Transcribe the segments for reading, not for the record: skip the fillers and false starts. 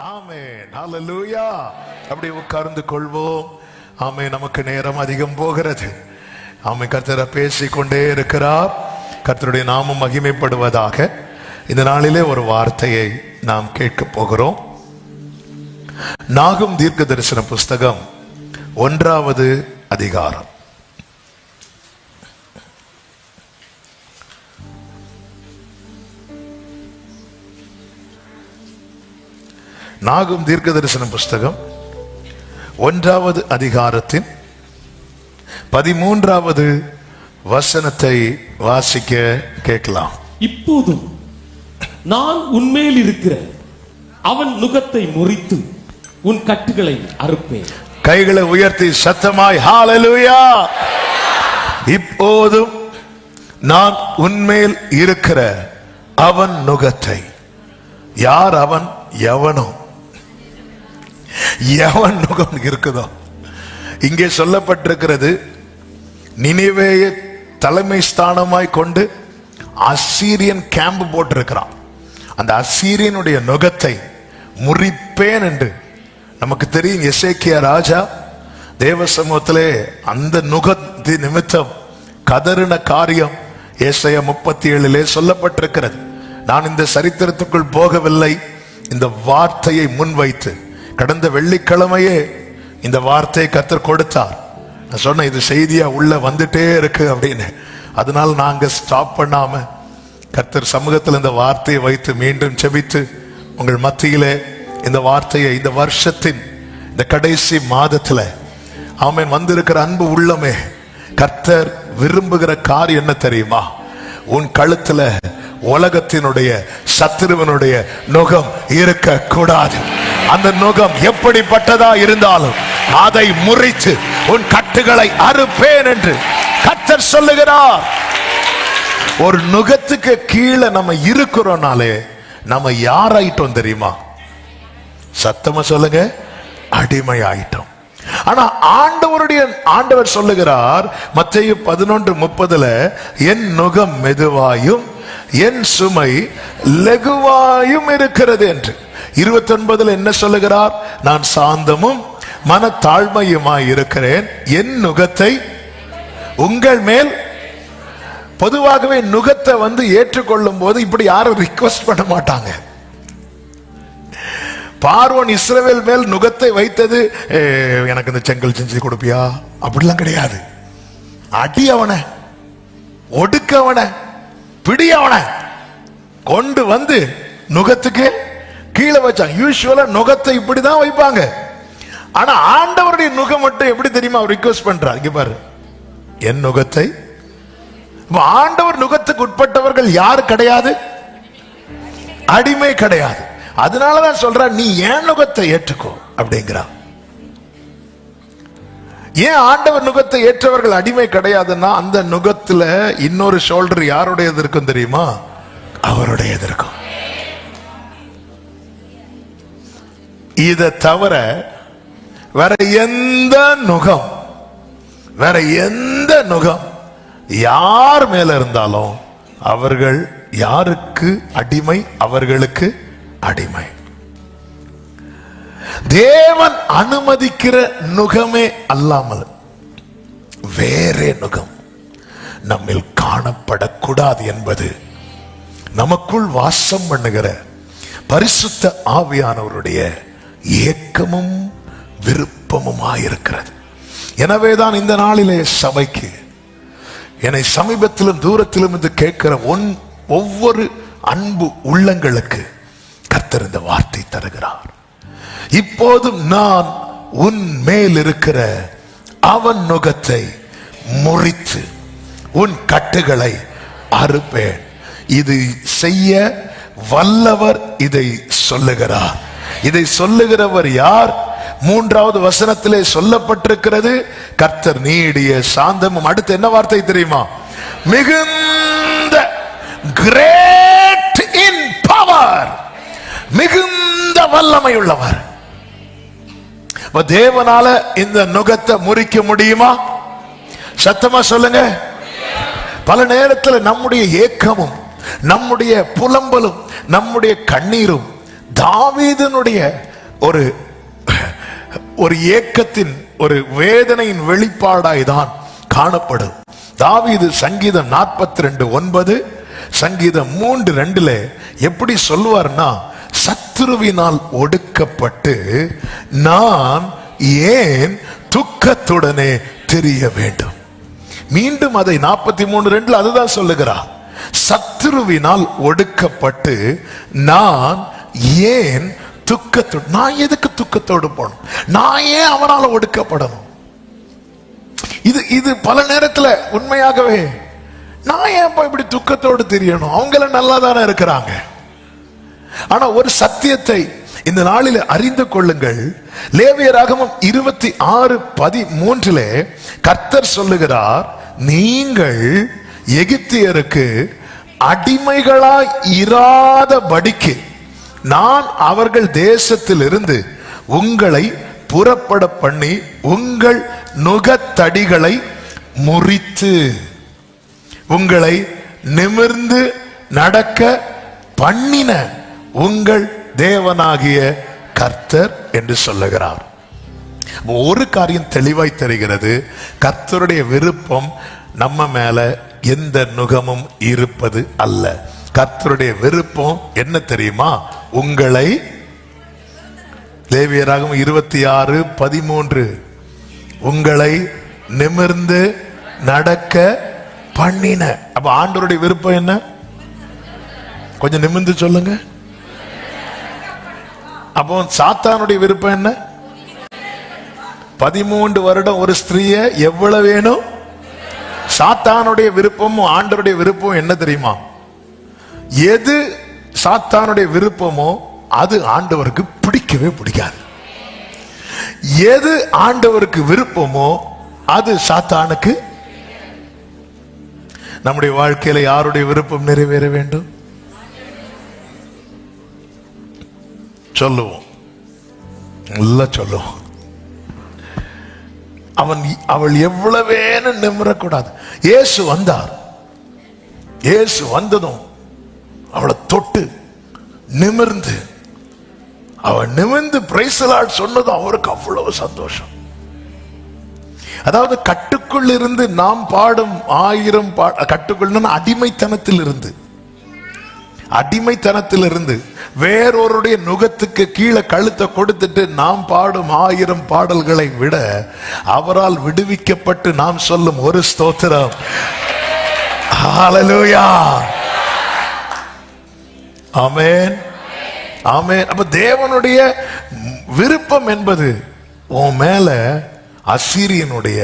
ஆமென். ஹல்லேலூயா. அப்படி உட்கார்ந்து கொள்வோம். ஆமென். நமக்கு நேரம் அதிகம் போகிறது. ஆமென். கர்த்தர் பேசிக்கொண்டே இருக்கிறார். கர்த்தருடைய நாமம் மகிமைப்படுவதாக. இந்த நாளிலே ஒரு வார்த்தையை நாம் கேட்க போகிறோம். நாகும் தீர்க்க தரிசன புஸ்தகம் 1வது அதிகாரம். நாகும் தீர்க்க தரிசன புஸ்தகம் 1வது அதிகாரத்தின் 13வது வசனத்தை வாசிக்க கேட்கலாம். இப்போதும் நான் உன்மேல் இருக்கிற அவன் நுகத்தை முறித்து உன் கட்டுகளை அறுப்பேன். கைகளை உயர்த்தி சத்தமாய் ஹல்லேலூயா. இப்போதும் நான் உன்மேல் இருக்கிற அவன் நுகத்தை. யார் அவன்? எவனோ எவன் நுகம் இருக்குதோ. இங்கே சொல்லப்பட்டிருக்கிறது, நினிவேயை தலைமை ஸ்தானமாய் கொண்டு அசீரியன் கேம்ப் போட்டிருக்கிறான். அந்த அசீரியனுடைய நுகத்தை முறிப்பேன் என்று நமக்கு தெரியும். எசேக்கியா ராஜா தேவ சமூகத்திலே அந்த நுகத்தின் நிமித்தம் கதறின காரியம் ஏசாயா 37 சொல்லப்பட்டிருக்கிறது. நான் இந்த சரித்திரத்துக்குள் போகவில்லை. இந்த வார்த்தையை முன்வைத்து கடந்த வெள்ளிக்கிழமையே இந்த வார்த்தையை கர்த்தர் கொடுத்தார். நான் சொன்னேன், இது செய்தியா உள்ள வந்துட்டே இருக்கு அப்படின்னு. அதனால நாங்க ஸ்டாப் பண்ணாம கர்த்தர் சமூகத்தில் இந்த வார்த்தையை வைத்து மீண்டும் செபித்து உங்கள் மத்தியிலே இந்த வார்த்தையை இந்த வருஷத்தின் இந்த கடைசி மாதத்துல ஆமென் வந்திருக்கிற அன்பு உள்ளமே, கர்த்தர் விரும்புகிற காரியம் என்ன தெரியுமா? உன் கழுத்துல உலகத்தினுடைய சத்துருவனுடைய நுகம் இருக்க கூடாது. அந்த நுகம் எப்படிப்பட்டதா இருந்தாலும் அதை முறித்து உன் கட்டுகளை அறுப்பேன் என்று கர்த்தர் சொல்லுகிறார். ஒரு நுகத்துக்கு கீழே நம்ம இருக்கிறோம்னாலே நம்ம யாராயிட்டோம் தெரியுமா? சத்தமா சொல்லுங்க, அடிமை ஆயிட்டோம். ஆனா ஆண்டவர் சொல்லுகிறார் மத்தேயு 11:30, என் நுகம் மெதுவாயும் என் சுமை லகுவாயும் இருக்கிறது என்று. 29 என்ன சொல்லுகிறார்? நான் சாந்தமும் மன தாழ்மையுமாய் இருக்கிறேன், என் நுகத்தை உங்கள் மேல். பொதுவாகவே நுகத்தை ஏற்றுக்கொள்ளும் போது இப்படி யாரும் ரிக்வெஸ்ட் பண்ண மாட்டாங்க. பார்வோன் இஸ்ரவேல் மேல் நுகத்தை வைத்தது, எனக்கு இந்த செங்கல் செஞ்சு கொடுப்பியா அப்படிலாம் கிடையாது. அடி அவனை, ஒடுக்க அவனை, பிடி அவனை கொண்டு நுகத்துக்கு கீழே வச்சாங்க. யூசுவலா நுகத்தை இப்படிதான் வைப்பாங்க. ஆனா ஆண்டவருடைய நுகம் மட்டும் எப்படி தெரியுமா ரிக்வெஸ்ட் பண்றார்? இங்க பாரு, என் நுகத்தை. ஆண்டவர் நுகத்துக்கு உட்பட்டவர்கள் யாரு கிடையாது? அடிமை கிடையாது. அதனாலதான் சொல்ற, நீ என் நுகத்தை ஏற்றுக்கோ அப்படிங்கிறா. ஏன் ஆண்டவர் நுகத்தை ஏற்றவர்கள் அடிமை கிடையாதுன்னா, அந்த நுகத்துல இன்னொரு ஷோல்டர் யாருடையது இருக்கும் தெரியுமா? அவருடையது இருக்கும். இதை தவிர வேற எந்த நுகம் யார் மேல இருந்தாலும் அவர்கள் யாருக்கு அடிமை? அவர்களுக்கு அடிமை. தேவன் அனுமதிக்கிற நுகமே அல்லாமல் வேறே நுகம் நம்மில் காணப்படக்கூடாது என்பது நமக்குள் வாசம் பண்ணுகிற பரிசுத்த ஆவியானவருடைய ஏக்கமும் விருப்பமுமாயிருக்கிறது. எனவேதான் இந்த நாளிலே சபைக்கு, என்னை சமீபத்திலும் தூரத்திலும் இருந்து கேட்கிற ஒவ்வொரு அன்பு உள்ளங்களுக்கு கர்த்தர் இந்த வார்த்தை தருகிறார். இப்போதும் நான் உன் மேல் இருக்கிற அவன் நுகத்தை முறித்து உன் கட்டுகளை அறுப்பேன். இது செய்ய வல்லவர் இதை சொல்லுகிறார். இதை சொல்லுகிறவர் யார்? 3வது வசனத்திலே சொல்லப்பட்டிருக்கிறது, கர்த்தர் நீடிய சாந்தமும். அடுத்து என்ன வார்த்தை தெரியுமா? மிகுந்த, கிரேட் இன் பவர், மிகுந்த வல்லமை உள்ளவர். தேவனால இந்த நுகத்தை முறிக்க முடியுமா? சத்தமா சொல்லுங்க. பல நேரத்தில் நம்முடைய ஏக்கமும் நம்முடைய புலம்பலும் நம்முடைய கண்ணீரும் தாவீதினுடைய ஒரு ஒரு ஏக்கத்தின் ஒரு வேதனையின் வெளிப்பாடாய் தான் காணப்படும். தாவீது சங்கீதம் 42:9, சங்கீதம் 3:2 எப்படி சொல்லுவார்னா, சத்துருவினால் ஒடுக்கப்பட்டு நான் ஏன் துக்கத்துடனே தெரிய வேண்டும். மீண்டும் அதை 43:2 அதுதான் சொல்லுகிறார். சத்துருவினால் ஒடுக்கப்பட்டு நான் ஏன் துக்கத்தோடு, நான் எதுக்கு துக்கத்தோடு போகணும், நான் ஏன் அவனால் ஒடுக்கப்படணும். இது பல நேரத்துல உண்மையாகவே நான் ஏன் இப்படி துக்கத்தோடு தெரியணும், அவங்கள நல்லா தானே இருக்கிறாங்க. ஆனா ஒரு சத்தியத்தை இந்த நாளில் அறிந்து கொள்ளுங்கள். லேவியராகமம் 26:13 கர்த்தர் சொல்லுகிறார், நீங்கள் எகிப்தியருக்கு அடிமைகளாய் இராதபடிக்கு நான் அவர்கள் தேசத்தில் இருந்து உங்களை புறப்பட பண்ணி உங்கள் நுகத்தடிகளை முறித்து உங்களை நிமிர்ந்து நடக்க பண்ணின உங்கள் தேவனாகிய கர்த்தர் என்று சொல்லுகிறார். ஒரு காரியம் தெளிவாய் தெரிகிறது, கர்த்தருடைய விருப்பம் நம்ம மேல எந்த நுகமும் இருப்பது அல்ல. கர்த்தருடைய விருப்பம் என்ன தெரியுமா? உங்களை, லேவியராகமம் 26:13, உங்களை நிமிர்ந்து நடக்க பண்ணின. அப்ப ஆண்டவருடைய விருப்பம் என்ன? கொஞ்சம் நிமிர்ந்து சொல்லுங்க. அப்போ சாத்தானுடைய விருப்பம் என்ன? 13 வருடம் ஒரு ஸ்திரீய எவ்வளவு வேணும்? சாத்தானுடைய விருப்பமும் ஆண்டவருடைய விருப்பம் என்ன தெரியுமா? எது சாத்தானுடைய விருப்பமோ அது ஆண்டவருக்கு பிடிக்கவே பிடிக்காது. எது ஆண்டவருக்கு விருப்பமோ அது சாத்தானுக்கு. நம்முடைய வாழ்க்கையில யாருடைய விருப்பம் நிறைவேற வேண்டும்? சொல்லுவோம், நல்லா சொல்லுவோம். அவள் எவ்வளவேன்னு நிமிரக்கூடாது. இயேசு வந்தார். இயேசு வந்ததும் அவளை தொட்டு நிமிர்ந்து, அவள் நிமிர்ந்து பிரைஸ் தி லார்ட் சொன்னதும் அவருக்கு அவ்வளவு சந்தோஷம். அதாவது கட்டுக்குள் இருந்து நாம் பாடும் 1000 கட்டுக்குள் அடிமைத்தனத்தில் இருந்து வேறொருடைய நுகத்துக்கு கீழே கழுத்தை கொடுத்துட்டு நாம் பாடும் 1000 பாடல்களை விட அவரால் விடுவிக்கப்பட்டு நாம் சொல்லும் ஒரு ஸ்தோத்திரம், ஹல்லேலூயா, ஆமென், ஆமென். அப்ப தேவனுடைய விருப்பம் என்பது உன் மேல அசீரியனுடைய,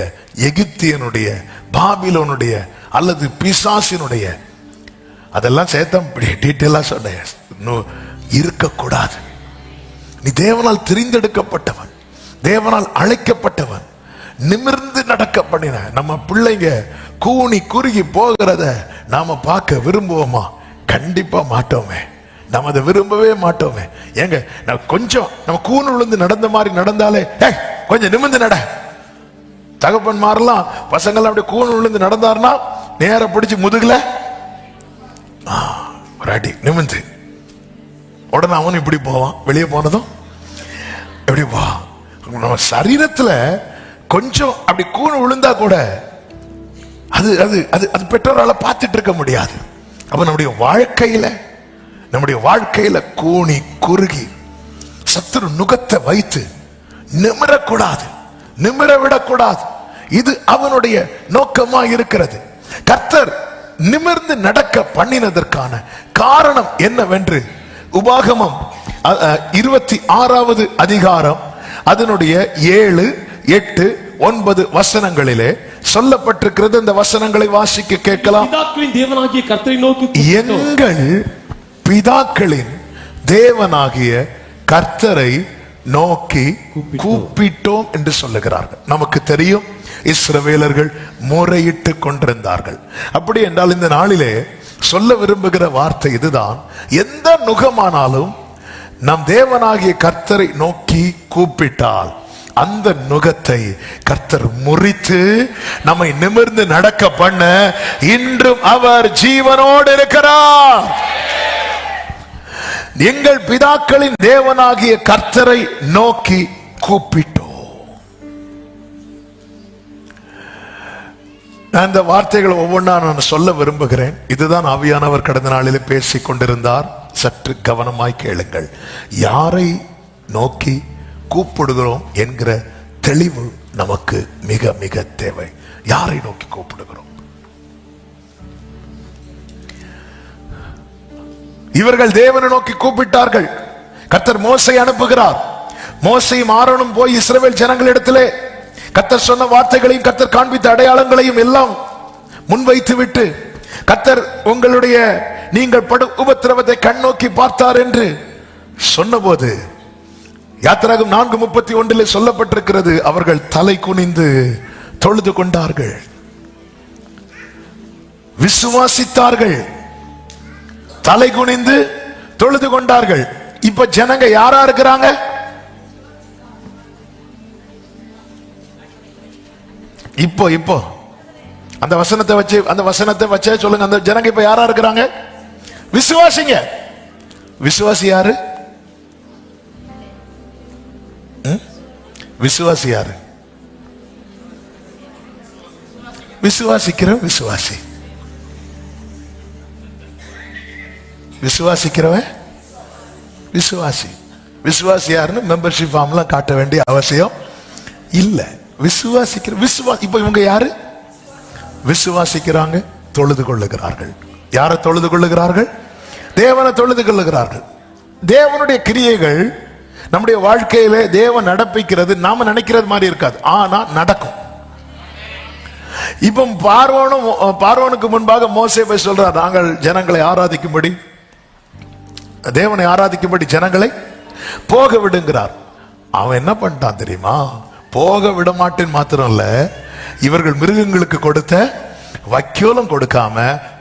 எகிப்தியனுடைய, பாபிலோனுடைய அல்லது பிசாசினுடைய, அதெல்லாம் சேர்த்தம் டீட்டெயிலா சொன்ன இருக்கக்கூடாது. நீ தேவனால் தெரிந்தெடுக்கப்பட்டவன், தேவனால் அழைக்கப்பட்டவன், நிமிர்ந்து நடக்க பண்ணின. நம்ம பிள்ளைங்க கூனி குறுகி போகிறத நாம பார்க்க விரும்புவோமா? கண்டிப்பா மாட்டோமே. நம்ம அதை விரும்பவே மாட்டோமே. ஏங்க, கொஞ்சம் நம்ம கூணு விழுந்து நடந்த மாதிரி நடந்தாலே கொஞ்சம் நிமிர்ந்து நட. தகப்பன் மாறலாம் பசங்கள் அப்படி கூணு விழுந்து நடந்தாருன்னா நேர பிடிச்சு முதுகுல ஒரு அடி நிமிர்ந்து, உடனே அவன் இப்படி போவான். வெளியே போனதும் எப்படி போவான்? நம்ம சரீரத்துல கொஞ்சம் அப்படி கூணு விழுந்தா கூட அது அது அது அது பெற்றோரால பார்த்துட்டு இருக்க முடியாது. அப்ப நம்முடைய வாழ்க்கையில கூணி குறுகி சத்துரு நுகத்தை வைத்து நிமிரக்கூடாது, நிமிர விடக்கூடாது. இது அவனுடைய நோக்கமா இருக்கிறது. கர்த்தர் நிமிர்ந்து நடக்க பண்ணினதற்கான காரணம் என்னவென்று உபாகமம் 26வது அதிகாரம் அதனுடைய 7, 8, 9 வசனங்களிலே சொல்லப்பட்டிருக்கிறது. இந்த வசனங்களை வாசிக்க கேட்கலாம். பிதாக்களின் தேவனாகிய கர்த்தரை நோக்கி, எங்கள் பிதாக்களின் தேவனாகிய கர்த்தரை நோக்கி கூப்பிட்டோம் என்று சொல்லுகிறார்கள். நமக்கு தெரியும், இஸ்ரவேலர்கள் முறையிட்டு கொண்டிருந்தார்கள். அப்படி என்றால் இந்த நாளிலே சொல்ல விரும்புகிற வார்த்தை இதுதான். எந்த நுகமானாலும் நம் தேவனாகிய கர்த்தரை நோக்கி கூப்பிட்டால் அந்த நுகத்தை கர்த்தர் முறித்து நம்மை நிமிர்ந்து நடக்க பண்ண இன்றும் அவர் ஜீவனோடு இருக்கிறார். எங்கள் பிதாக்களின் தேவனாகிய கர்த்தரை நோக்கி கூப்பிட்டோம். நான் இந்த வார்த்தைகளை ஒவ்வொன்றா நான் சொல்ல விரும்புகிறேன். இதுதான் ஆவியானவர் கடந்த நாளிலே பேசிக் கொண்டிருந்தார். சற்று கவனமாய் கேளுங்கள். யாரை நோக்கி கூப்பிடுகிறோம் என்கிற தெளிவு நமக்கு மிக மிக தேவை. யாரை நோக்கி கூப்பிடுகிறோம்? இவர்கள் தேவனை நோக்கி கூப்பிட்டார்கள். கர்த்தர் மோசை அனுப்புகிறார். மோசையும் ஆரோனும் போய் இஸ்ரவேல் ஜனங்களிடத்திலே கர்த்தர் சொன்ன வார்த்தைகளையும் கர்த்தர் காண்பித்த அடையாளங்களையும் எல்லாம் முன்வைத்து விட்டு, கர்த்தர் உங்களுடைய நீங்கள் படு உபத்திரவத்தை கண்ணோக்கி பார்த்தார் என்று சொன்னபோது யாத்திராகமம் 4:31 சொல்லப்பட்டிருக்கிறது, அவர்கள் தலை குனிந்து தொழுது கொண்டார்கள், விசுவாசித்தார்கள், தலை குனிந்து தொழுது கொண்டார்கள். இப்ப ஜனங்க யாரா இருக்கிறாங்க? இப்போ அந்த வசனத்தை வச்சே சொல்லுங்க. அந்த ஜனங்க இப்ப யாரா இருக்கிறாங்க? விசுவாசிங்க. விசுவாசி யாரு? விசுவாசி யாரு? விசுவாசிக்கிற விசுவாசி. விசுவாசிக்கிறவன் விசுவாசி. விசுவாசி யாருன்னு மெம்பர்ஷிப் ஃபார்ம்லாம் காட்ட வேண்டிய அவசியம் இல்லை. விசுவாசிக்கிற இப்ப இவங்க யாரு? விசுவாசிக்கிறாங்க, தொழுது கொள்ளுகிறார்கள். யாரை தொழுது கொள்ளுகிறார்கள்? தேவனை தொழுது கொள்ளுகிறார்கள். தேவனுடைய கிரியைகள் நம்முடைய வாழ்க்கையில தேவன் நடப்பிக்கிறது நாம நினைக்கிறது மாதிரி இருக்காது, ஆனா நடக்கும். இப்ப பார்வோனுக்கு முன்பாக மோசே போய் சொல்றார், நாங்கள் ஜனங்களை ஆராதிக்கும்படி, தேவனை ஆராதிக்கும்படி ஜனங்களை போக விடுங்கிறார். அவன் என்ன பண்ணிட்டான் தெரியுமா? போக விட மாட்டேன் மாத்திரம் இல்ல, இவர்கள் மிருகங்களுக்கு கொடுத்த வக்கியோலம் கொடுக்காம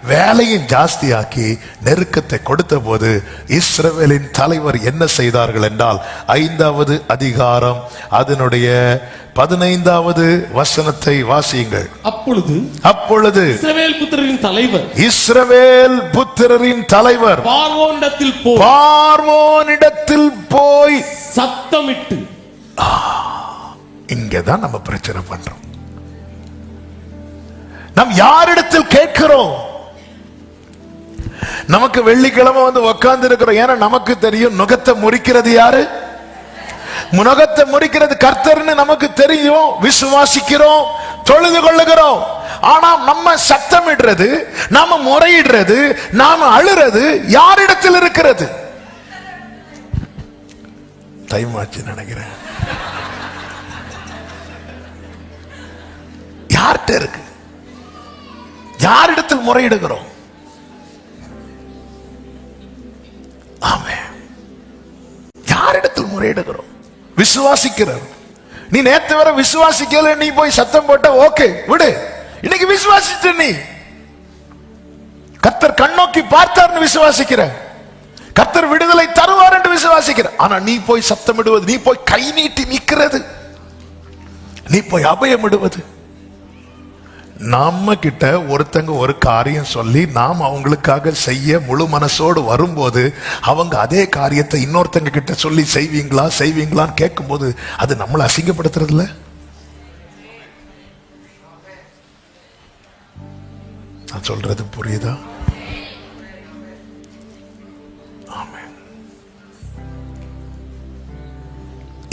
வேலையும் ஜாஸ்தியாக்கி நெருக்கத்தை கொடுத்த போது இஸ்ரவேலின் தலைவர் என்ன செய்தார்கள் என்றால் 5வது அதிகாரம் அதனுடைய 15வது வசனத்தை வாசியுங்கள். அப்பொழுது இஸ்ரவேல் புத்திரரின் தலைவர் பார்வோனிடத்தில் போய் சத்தமிட்டு. இங்கதான் நம்ம பிரச்சனை பண்றோம். நாம் யாரிடத்தில் கேட்கிறோம்? நமக்கு வெள்ளிக்கிழமை வந்து உட்கார்ந்து இருக்கிறோம். ஏன்னா நமக்கு தெரியும் நுகத்தை முறிக்கிறது யாரு? நுகத்தை முறிக்கிறது கர்த்தர்னு நமக்கு தெரியும். விசுவாசிக்கிறோம், தொழுது கொள்ளுகிறோம். ஆனா நம்ம சத்தமிடுறது, நாம முறையிடுறது, நாம அழுறது யாரிடத்தில் இருக்கிறது? டைம் ஆச்சு நினைக்கிறேன். யார்கிட்ட இருக்கு? யாரிடத்தில் முறையிடுகிறோம்? ஆமென். யாரிடத்தில் முறையிடுகிறோம்? விசுவாசிக்கிறார். நீ நேத்து வரை விசுவாசிக்கல, நீ போய் சத்தம் போட்ட ஓகே விடு. இன்னைக்கு விசுவாசிச்சு நீ கர்த்தர் கண்ணோக்கி பார்த்தார்னு விசுவாசிக்கிற, கர்த்தர் விடுதலை தருவார் என்று விசுவாசிக்கிற. ஆனா நீ போய் சத்தமிடுவது, நீ போய் கை நீட்டி நிற்கிறது, நீ போய் அபயமிடுவது. நம்ம கிட்ட ஒருத்தங்க ஒரு காரியம் சொல்லி நாம் அவங்களுக்காக செய்ய முழு மனசோடு வரும்போது அவங்க அதே காரியத்தை இன்னொருத்தங்க கிட்ட சொல்லி செய்வீங்களான்னு கேட்கும்போது அது நம்மளை அசிங்கப்படுத்துறது இல்ல? நான் சொல்றது புரியுதா? ஆமென்.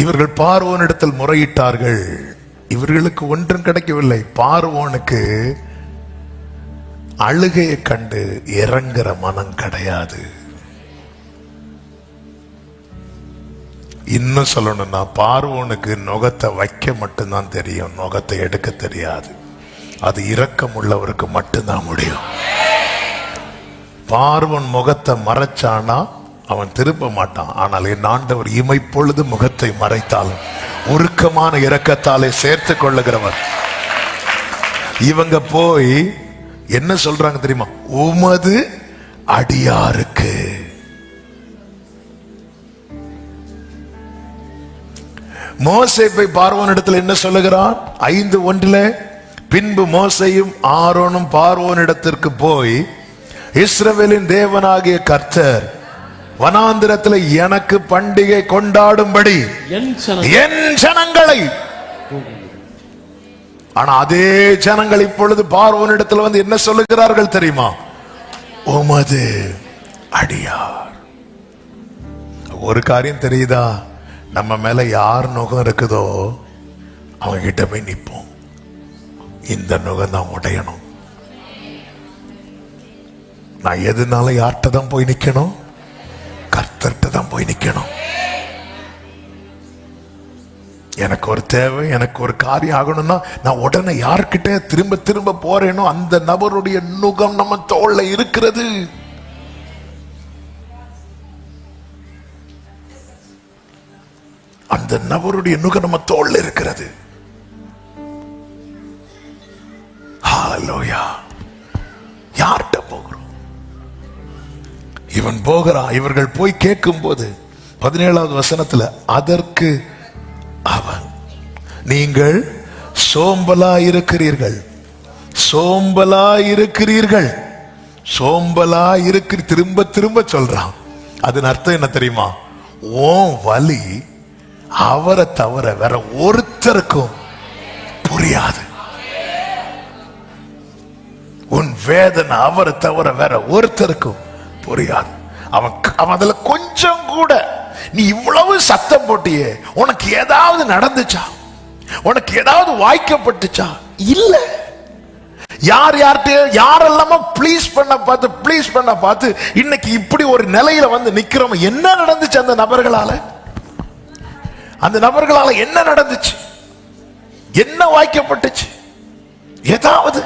இவர்கள் பார்வோனிடத்தில் முறையிட்டார்கள். இவர்களுக்கு ஒன்றும் கிடைக்கவில்லை. பார்வோனுக்கு அழுகையை கண்டு இறங்குற மனம் கிடையாது. இன்னும் சொல்லணும்னா பார்வோனுக்கு நுகத்தை வைக்க மட்டும்தான் தெரியும், நுகத்தை எடுக்க தெரியாது. அது இரக்கம் உள்ளவருக்கு மட்டும்தான் முடியும். பார்வோன் முகத்தை மறைச்சானா அவன் திரும்ப மாட்டான். ஆனால் என் ஆண்டவர் இமைப்பொழுது முகத்தை மறைத்தாலும் உருக்கமான இரக்கத்தாலே சேர்த்து கொள்ளுகிறவர். இவங்க போய் என்ன சொல்றாங்க தெரியுமா? உமது அடியாருக்கு. மோசே போய் பார்வோனிடத்தில் என்ன சொல்லுகிறான்? 5:1 பின்பு மோசேயும் ஆரோனும் பார்வோனிடத்திற்கு போய் இஸ்ரவேலின் தேவனாகிய கர்த்தர் வனாந்திரத்தில் எனக்கு பண்டிகை கொண்டாடும்படி என் ஜனங்களை. ஆனா அதே ஜனங்கள் இப்பொழுது பார்வோனிடத்தில் வந்து என்ன சொல்லுகிறார்கள் தெரியுமா? உமது அடியார். ஒரு காரியம் தெரியுதா? நம்ம மேல யார் நுகம் இருக்குதோ அவங்க கிட்ட போய் நிற்போம். இந்த நுகம் தான் உடையணும். நான் எதுனால யார்கிட்ட தான் போய் நிக்கணும்? கர்த்தர்கிட்ட தான் போய் நிக்கணும். எனக்கு ஒரு தேவை, எனக்கு ஒரு காரியம் ஆகணும்னா நான் உடனே யார்கிட்ட திரும்ப திரும்ப போறேனோ அந்த நபருடைய நுகம் நம்ம தோள்ல இருக்கிறது. அந்த நபருடைய நுகம் நம்ம தோள்ல இருக்கிறது. ஹalleluya. யார்கிட்ட போகிறோம்? இவன் போகிறான். இவர்கள் போய் கேட்கும் போது 17வது வசனத்துல, அதற்கு அவன், நீங்கள் சோம்பலா இருக்கிறீர்கள், சோம்பலா இருக்கிறீர்கள், சோம்பலா இருக்கிற. திரும்ப திரும்ப சொல்றான். அதன் அர்த்தம் என்ன தெரியுமா? ஓன் வலி அவரை தவிர வேற ஒருத்தருக்கும் புரியாது. உன் வேதனை அவரை தவிர வேற ஒருத்தருக்கும் புரியாது. அவன் அதுல கொஞ்சம் கூட, நீ இவ்வளவு சத்தம் போட்டியே, உனக்கு ஏதாவது நடந்துச்சா? உனக்கு ஏதாவது வாய்க்கப்பட்டுச்சா? இல்ல. யாரெல்லாமோ ப்ளீஸ் பண்ண பார்த்து இன்னைக்கு இப்படி ஒரு நிலையில வந்து நிக்கிறோம். என்ன நடந்துச்சு அந்த நபர்களால? அந்த நபர்களால என்ன நடந்துச்சு? என்ன வாய்க்கப்பட்டுச்சு? ஏதாவது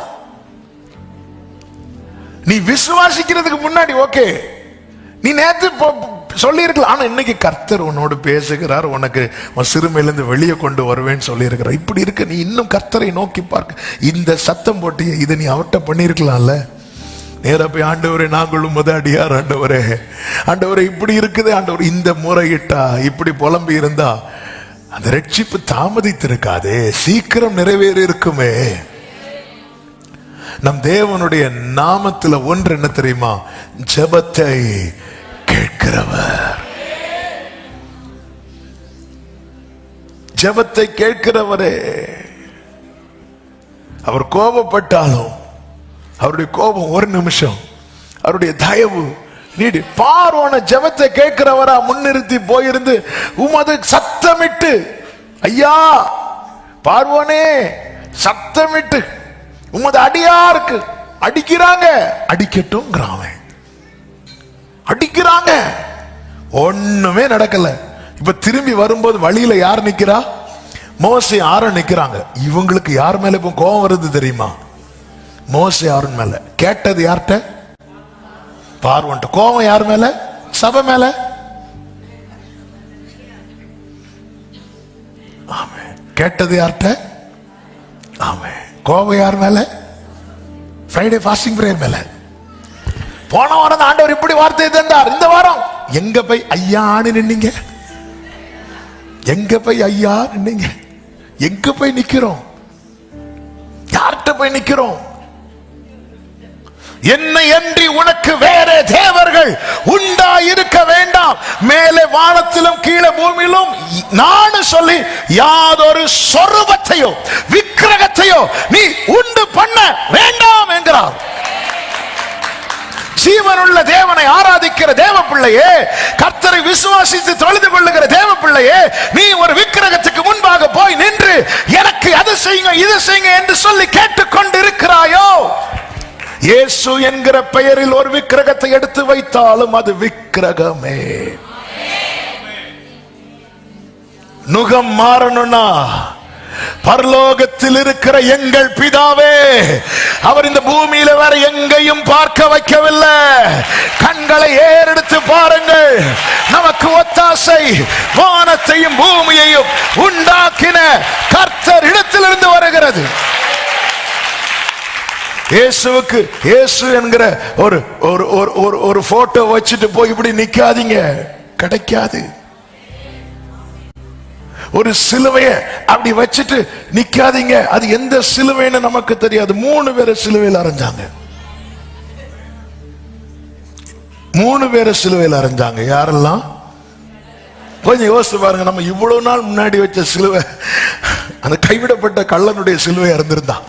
நீ விசுவாசிக்கிறதுக்கு முன்னாடி ஓகே, நீ நேற்று சொல்லி இருக்கலாம். ஆனா இன்னைக்கு கர்த்தர் உன்னோடு பேசுகிறார், உனக்கு சிறுமையிலிருந்து வெளியே கொண்டு வருவேன்னு சொல்லி இருக்கிறார். இப்படி இருக்க நீ இன்னும் கர்த்தரை நோக்கி பார்க்க. இந்த சத்தம் போட்டு இதை நீ அவர்கிட்ட பண்ணிருக்கலாம்ல. நேரா போய், ஆண்டவரே நாங்கள் உமது அடியார், ஆண்டவரே இப்படி இருக்குது ஆண்டவர், இந்த முறையிட்டா இப்படி புலம்பி இருந்தா அந்த ரட்சிப்பு தாமதித்திருக்காதே, சீக்கிரம் நிறைவேறி இருக்குமே. நம் தேவனுடைய நாமத்துல ஒன்று என்ன தெரியுமா? ஜெபத்தை கேட்கிறவர். ஜெபத்தை கேட்கிறவரே. அவர் கோபப்பட்டாலும் அவருடைய கோபம் ஒரு நிமிஷம், அவருடைய தயவு நீடி. பார்வோன ஜெபத்தை கேட்கிறவரா முன்னிறுத்தி போயிருந்து உமது சத்தமிட்டு, ஐயா பார்வோனே சத்தமிட்டு உமது அடியாருக்கு அடிக்கிறாங்க, அடிக்கட்டும் அடிக்கிறாங்க. ஒண்ணுமே நடக்கல. இப்ப திரும்பி வரும்போது வழியில யார் நிக்கிறா? மோசே ஆரோன் நிக்கிறாங்க. இவங்களுக்கு யார் மேல இப்ப கோபம் வருது தெரியுமா? மோசே ஆரோன் மேல. கேட்டது யார்கிட்ட? பார்வோன்ட்ட. கோபம் யார் மேல? சபை மேல. ஆமே. கேட்டது யார்கிட்ட? ஆமே. கோபம் யார் மேல? ஃப்ரைடே ஃபாஸ்டிங் பிரேயர் மேல. போன வாரம் ஆண்டவர் இப்படி வார்த்தை தந்தார், இந்த வாரம் எங்க போய் ஐயான்னு நின்னீங்க? எங்க போய் ஐயா நின்னீங்க? எங்க போய் நிக்கிறோம்? யார்கிட்ட போய் நிக்கிறோம்? என்னை அன்றி உனக்கு வேற தேவர்கள் உண்டா இருக்க வேண்டாம், மேலே வானத்திலும் கீழே பூமியிலும் நான் சொல்லி யாதொரு சொரூபத்தையோ விக்கிரகத்தையோ நீ உண்டு பண்ண வேண்டாம் என்கிறார். ஜீவனுள்ள தேவனை ஆராதிக்கிற தேவ பிள்ளையே, கர்த்தரை விசுவாசித்து தொழுது கொள்ளுகிற தேவ பிள்ளையே, நீ ஒரு விக்கிரகத்துக்கு முன்பாக போய் நின்று எனக்கு அது செய்யுங்க இது செய்யுங்க என்று சொல்லி கேட்டுக்கொண்டு இருக்கிறாயோ? இயேசு என்கிற பெயரில் ஒரு விக்கிரகத்தை எடுத்து வைத்தாலும் அது விக்கிரகமே. நுகம் மாறணும்னா பரலோகத்தில் இருக்கிற எங்கள் பிதாவே, அவர் இந்த பூமியில வேற எங்கேயும் பார்க்க வைக்கவில்லை. கண்களை ஏறெடுத்து பாருங்கள். நமக்கு ஒத்தாசை வானத்தையும் பூமியையும் உண்டாக்கின கர்த்தர் இடத்திலிருந்து வருகிறது. இயேசுவுக்கு இயேசு என்கிற ஒரு போட்டோ வச்சுட்டு போய் இப்படி நிக்காதீங்க, கிடைக்காது. ஒரு சிலுவைய அப்படி வச்சுட்டு நிக்காதீங்க, அது எந்த சிலுவைன்னு நமக்கு தெரியாது. 3 பேரை சிலுவையில் அறைஞ்சாங்க. 3 பேரை சிலுவையில் அறைஞ்சாங்க. யாரெல்லாம்? கொஞ்சம் யோசிச்சு பாருங்க. நம்ம இவ்வளவு நாள் முன்னாடி வச்ச சிலுவை, அந்த கைவிடப்பட்ட கள்ளனுடைய சிலுவை இருந்திருந்தான்.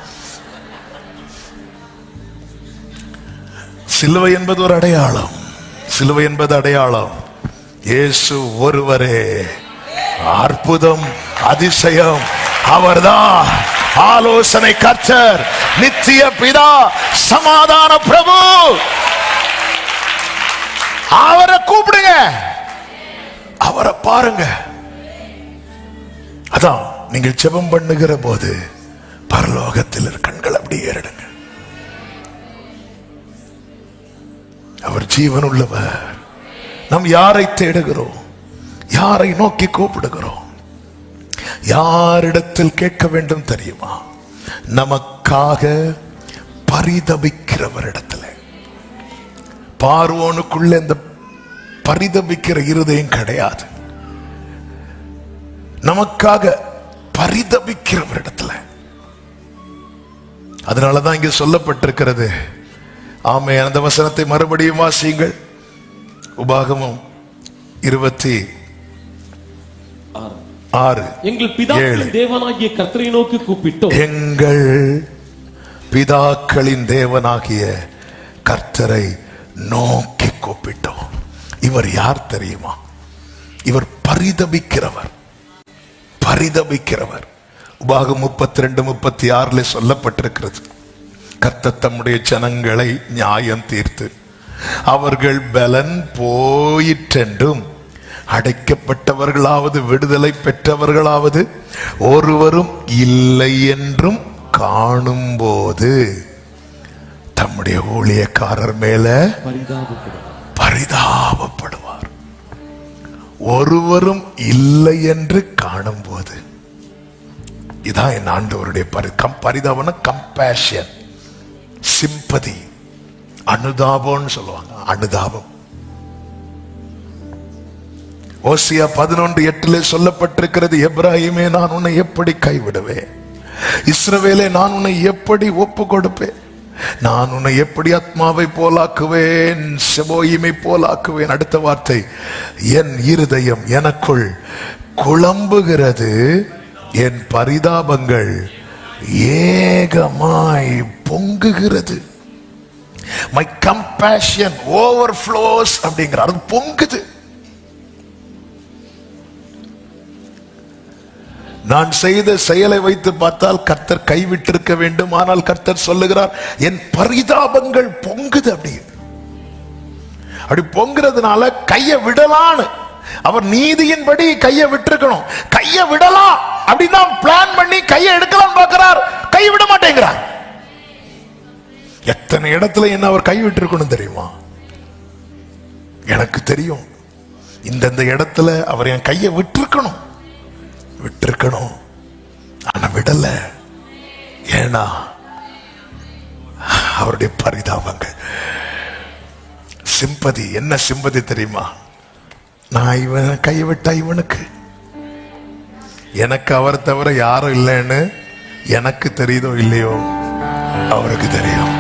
சிலுவை என்பது ஒரு அடையாளம். சிலுவை என்பது அடையாளம். இயேசு ஒருவரே அற்புதம், அதிசயம். அவர்தான் ஆலோசனை கர்த்தர், நித்திய பிதா, சமாதான பிரபு. அவரை கூப்பிடுங்க, அவரை பாருங்க. அதான் நீங்கள் ஜெபம் பண்ணுகிற போது பரலோகத்தில் கண்கள் அப்படியே ஏறிடுங்க. அவர் ஜீவன் உள்ளவர். நாம் யாரை தேடுகிறோம்? யாரை நோக்கி கூப்பிடுகிறோம்? யாரிடத்தில் கேட்க வேண்டும் தெரியுமா? நமக்காக பரிதபிக்கிறவரிடத்தில். பார்வோனுக்குள்ள இந்த பரிதபிக்கிற இருதயம் கிடையாது. நமக்காக பரிதபிக்கிறவரிடத்துல. அதனாலதான் இங்க சொல்லப்பட்டிருக்கிறது. ஆமே, அந்த வசனத்தை மறுபடியும் வாசியுங்கள். உபாகமம் 26. எங்கள் பிதாக்களின் தேவனாகிய கர்த்தரை நோக்கி கூப்பிட்டோம். எங்கள் பிதாக்களின் தேவனாகிய கர்த்தரை நோக்கி கூப்பிட்டோம். இவர் யார் தெரியுமா? இவர் பரிதபிக்கிறவர். பரிதபிக்கிறவர். உபாகம் 32-36 சொல்லப்பட்டிருக்கிறது. கர்த்தர் தம்முடைய ஜனங்களை நியாயம் தீர்த்து அவர்கள் பலன் போயிற்றென்றும் அடைக்கப்பட்டவர்களாவது விடுதலை பெற்றவர்களாவது ஒருவரும் இல்லை என்றும் காணும்போது தம்முடைய ஊழியக்காரர் மேல பரிதாபப்படுவார். ஒருவரும் இல்லை என்று காணும்போது. இதான் என் ஆண்டவருடைய பரிதாபம்னா கம்பேஷன், சிம்பதி, அனுதாபம்னு சொல்லுவாங்க. அனுதாபம். ஓசியா 11:8 சொல்லப்பட்டிருக்கிறது. எப்ராஹிமே, நான் உன்னை எப்படி கைவிடுவேன்? இஸ்ரவேலே, நான் உன்னை எப்படி ஒப்பு கொடுப்பேன்? நான் உன்னை எப்படி ஆத்மாவை போலாக்குவேன், செபோயிமை போலாக்குவேன். அடுத்த வார்த்தை, என் இருதயம் எனக்குள் குழம்புகிறது, என் பரிதாபங்கள் ஏகமாய் பொங்குகிறது. My compassion overflows அப்படிங்கிறார். அது பொங்குது. நான் செய்த செயலை வைத்து பார்த்தால் கர்த்தர் கைவிட்டிருக்க வேண்டும். ஆனால் கர்த்தர் சொல்லுகிறார், என் பரிதாபங்கள் பொங்குது. அப்படி பொங்குறதுனால கையை விடலான்னு அவர் நீதியின்படி கையை விட்டுருக்கணும். கையை விடலாம் அப்படின்னு பிளான் பண்ணி கையை எடுக்கலாம் பார்க்கிறார், கை விட மாட்டேங்கிறார். எத்தனை இடத்துல என்ன அவர் கை விட்டுருக்கணும் தெரியுமா? எனக்கு தெரியும். இந்த இடத்துல அவர் என் கையை விட்டுருக்கணும், ஆனா விடல. ஏன்னா அவருடைய பரிதாபங்கள். சிம்பதி. என்ன சிம்பதி தெரியுமா? நான் இவன் கைவிட்டா இவனுக்கு, எனக்கு அவர் தவிர யாரும் இல்லைன்னு எனக்கு தெரியுதோ இல்லையோ அவருக்கு தெரியும்.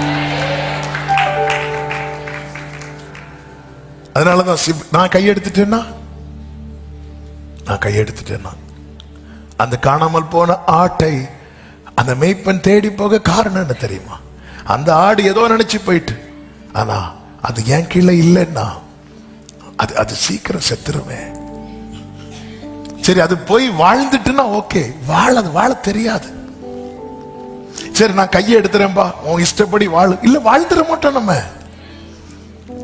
அதனாலதான் நான் கையெடுத்துட்டேன்னா அந்த காணாமல் போன ஆட்டை அந்த மேய்ப்பன் தேடி போக காரணம் என்ன தெரியுமா? அந்த ஆடு ஏதோ நினைச்சு போயிட்டு, ஆனா அது ஏன் கீழே இல்லைன்னா அது சீக்கிரம் செத்துருமே. சரி, அது போய் வாழ்ந்துட்டுன்னா ஓகே, வாழ தெரியாது. சரி, நான் கையை எடுத்துறேன்பா, உன் இஷ்டப்படி வாழு. இல்ல, வாழ்ந்துட மாட்டோம் நம்ம.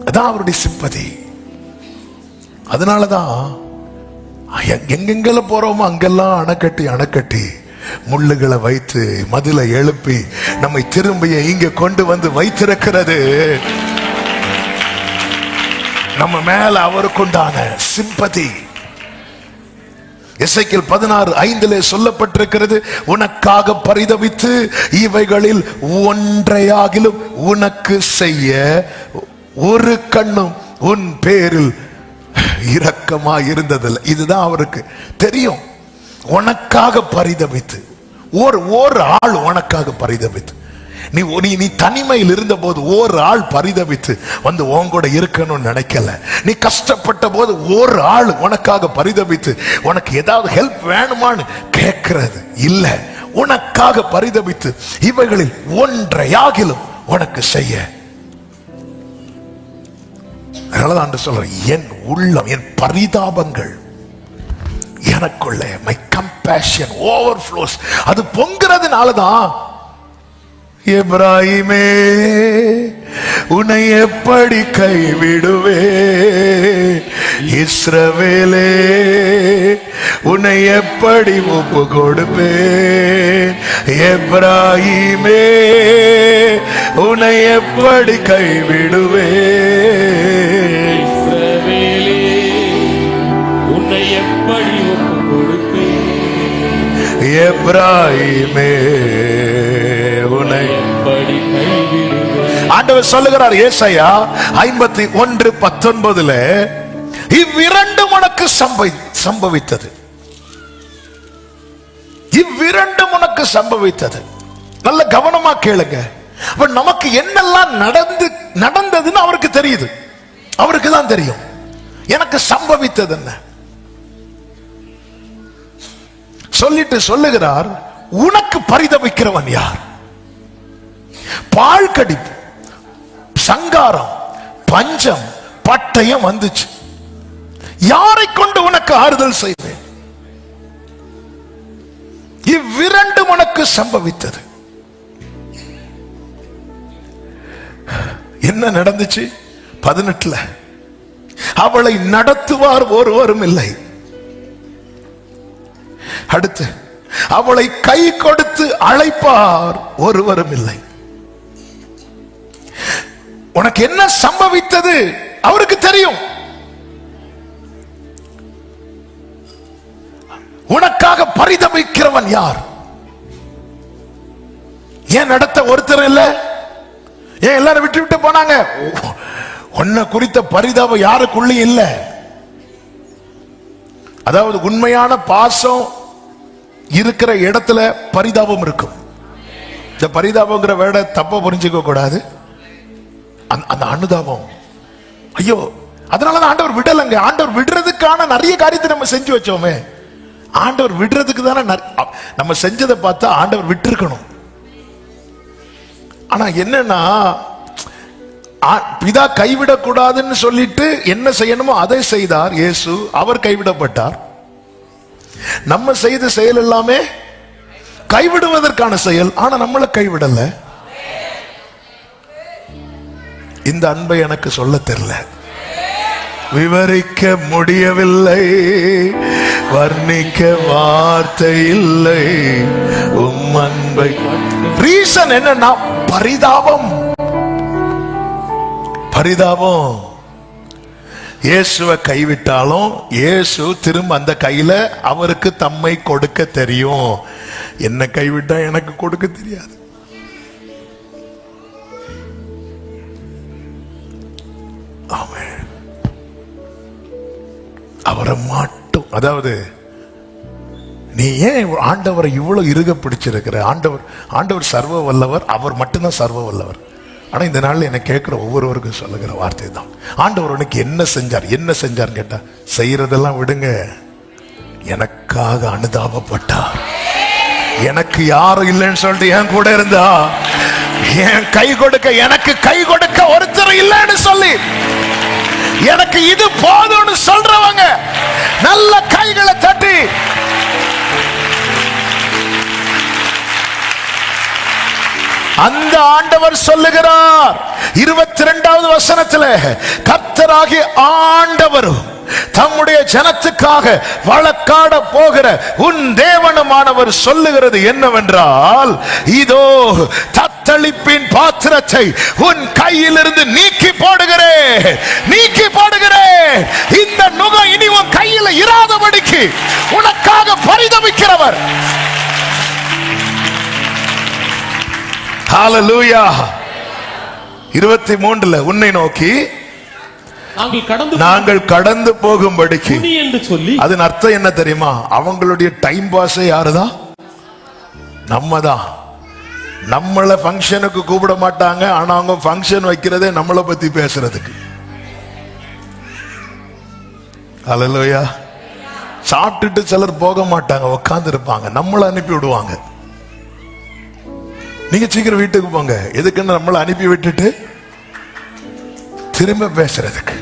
அதான் அவருடைய சிம்பதி. அதனாலதான் எங்கெங்கெல்லாம் போறோமோ அங்கெல்லாம் அணைக்கட்டி முள்ளுகளை வைத்து மதிலை எழுப்பி நம்மை திரும்பிய இங்க கொண்டு வந்து வைத்திருக்கிறது. நம்ம மேல அவருக்குண்டான சிம்பதி. எசேக்கியேல் 16:5 சொல்லப்பட்டிருக்கிறது, உனக்காக பரிதபித்து இவைகளில் ஒன்றையாகிலும் உனக்கு செய்ய ஒரு கண்ணும் உன் பேரில் இரக்கமா இருந்ததில்லை. இதுதான் அவருக்கு தெரியும். உனக்காக பரிதபித்து, ஒரு ஆள் உனக்காக பரிதபித்து. நீ தனிமையில் இருந்த போது ஒரு ஆள் பரிதபித்து வந்து உன் கூட இருக்கணும்னு நினைக்கல. நீ கஷ்டப்பட்ட போது ஒரு ஆள் உனக்காக பரிதபித்து உனக்கு ஏதாவது ஹெல்ப் வேணுமான்னு கேட்கிறது இல்ல. உனக்காக பரிதபித்து இவைகளில் ஒன்றையாகிலும் உனக்கு செய்ய. அதனாலதான் சொல்றேன், என் உள்ளம், என் பரிதாபங்கள் எனக்குள்ள, மை கம்பேஷன் ஓவர்ஃப்ளோஸ், அது பொங்குறதுனாலதான் எப்ராஹிமே உன்னை எப்படி கைவிடுவே, இஸ்ரவேலே உன்னை எப்படி ஒப்பு கொடுப்பே, எப்ராஹிமே உன்னை எப்படி கைவிடுவே, இஸ்ரவேலே உன்னை எப்படி ஒப்பு கொடுப்பே, எப்ராஹிமே உன்னை எப்படி கைவிடுவே. ஆண்டவர் சொல்லுகிறார் ஏசாயா 51:19, இவ்விரண்டும் உனக்கு சம்பவித்தது, இவ்விரண்டும் உனக்கு சம்பவித்தது. நல்ல கவனமா கேளுங்க. அப்ப நமக்கு என்னெல்லாம் நடந்ததுன்னு அவருக்கு தெரியுது, அவருக்கு தான் தெரியும். எனக்கு சம்பவித்தது என்ன சொல்லிட்டு சொல்லுகிறார், உனக்கு பரிதபிக்கிறவன் யார்? பாழ்கடிப்பு, சங்காரம், பஞ்சம், பட்டயம் வந்துச்சு, யாரை கொண்டு உனக்கு ஆறுதல் செய்வேன்? இவ்விரண்டும் உனக்கு சம்பவித்தது. என்ன நடந்துச்சு? 18 அவளை நடத்துவார் ஒருவரும் இல்லை. அடுத்து அவளை கை கொடுத்து அழைப்பார் ஒருவரும் இல்லை. உனக்கு என்ன சம்பவித்தது அவருக்கு தெரியும். உனக்காக பரிதபிக்கிறவன் யார்? ஏன் நடத்த ஒருத்தர் இல்ல? ஏன் எல்லாரும் விட்டு விட்டு போனாங்க? உன்னை குறித்த பரிதாபம் யாருக்குள்ளே இல்ல. அதாவது உண்மையான பாசம் இருக்கிற இடத்துல பரிதாபம் இருக்கும். இந்த பரிதாபங்கிற வேர்டை தப்ப புரிஞ்சுக்க கூடாது. அந்த அனுதாபம், ஐயோ, அதனாலதான் ஆண்டவர் விடலங்க. ஆண்டவர் விடுறதுக்கான நிறைய காரியத்தை நம்ம செஞ்சு வச்சோமே. ஆண்டவர் விடுறதுக்கு தானே நம்ம செஞ்சதை பார்த்தா ஆண்டவர் விட்டு இருக்கணும். ஆனா என்னன்னா, பிதா கைவிடக்கூடாதுன்னு சொல்லிட்டு என்ன செய்யணுமோ அதை செய்தார் இயேசு. அவர் கைவிடப்பட்டார். நம்ம செய்த செயல் எல்லாமே கைவிடுவதற்கான செயல். ஆனா நம்மளை கைவிடல. இந்த அன்பை எனக்கு சொல்ல தெரியல, விவரிக்க முடியவில்லை, வர்ணிக்க வார்த்தை இல்லை உம் அன்பை. ரீசன் என்னன்னா பரிதாபம். பரிதாபம். இயேசுவை கைவிட்டாலும் இயேசு திரும்ப அந்த கையில அவருக்கு தம்மை கொடுக்க தெரியும். என்ன கைவிட்டா எனக்கு கொடுக்க தெரியாது. ஆமென். அவரை மட்டும், அதாவது நீ ஏன் ஆண்டவரை இவ்வளவு இறுக பிடிச்சிருக்கிற? ஆண்டவர் சர்வ வல்லவர், அவர் மட்டும்தான் சர்வ வல்லவர். ஆனா இந்த நாள்ல என்ன கேட்கிற ஒவ்வொருவருக்கும் சொல்லுகிற வார்த்தை தான், ஆண்டவர் உனக்கு என்ன செஞ்சார்? என்ன செஞ்சார் கேட்டா, செய்யறதெல்லாம் விடுங்க, எனக்காக அனுதாபப்பட்டார். எனக்கு யாரும் இல்லைன்னு சொல்லிட்டு என் கூட இருந்தா, என் கை கொடுக்க, எனக்கு கை கொடுக்க ஒருத்தர் இல்லைன்னு சொல்லி, எனக்கு இது போதும்னு சொல்றவங்க நல்ல கைகளை தட்டி அந்த ஆண்டவர் சொல்லுகிறார் 22வது வசனத்தில், கர்த்தராகிய ஆண்டவரும் தம்முடைய ஜனத்துக்காக வழக்காட போகிற உன் தேவனுமானவர் சொல்லுகிறது என்னவென்றால், இதோ தத்தளிப்பின் பாத்திரத்தை உன் கையிலிருந்து நீக்கி போடுகிறேன், நீக்கி போடுகிறேன். இந்த நுகம் இனி உன் கையில் இராதபடிக்கு உனக்காக பரிதபிக்கிறவர். ஹalleluya. 23 உன்னை நோக்கி நாங்கள் கடந்து போகும்படிக்கு என்று சொல்லி, அதன் அர்த்தம் என்ன தெரியுமா? அவங்களுடைய டைம் பாஸ் யாருதான்? நம்ம தான். நம்மள ஃபங்க்ஷனுக்கு கூப்பிட மாட்டாங்க, ஆனா அவங்க ஃபங்க்ஷன் வைக்கிறதே நம்மளை பத்தி பேசுறதுக்கு. ஹல்லேலூயா. சாப்பிட்டுட்டு சிலர் போக மாட்டாங்க, உட்கார்ந்து இருப்பாங்க, நம்மளை அனுப்பி விடுவாங்க. நீங்க சீக்கிரம் வீட்டுக்கு போங்க, எதுக்குன்னு நம்மளை அனுப்பி விட்டுட்டு திரும்ப பேசுறதுக்கு.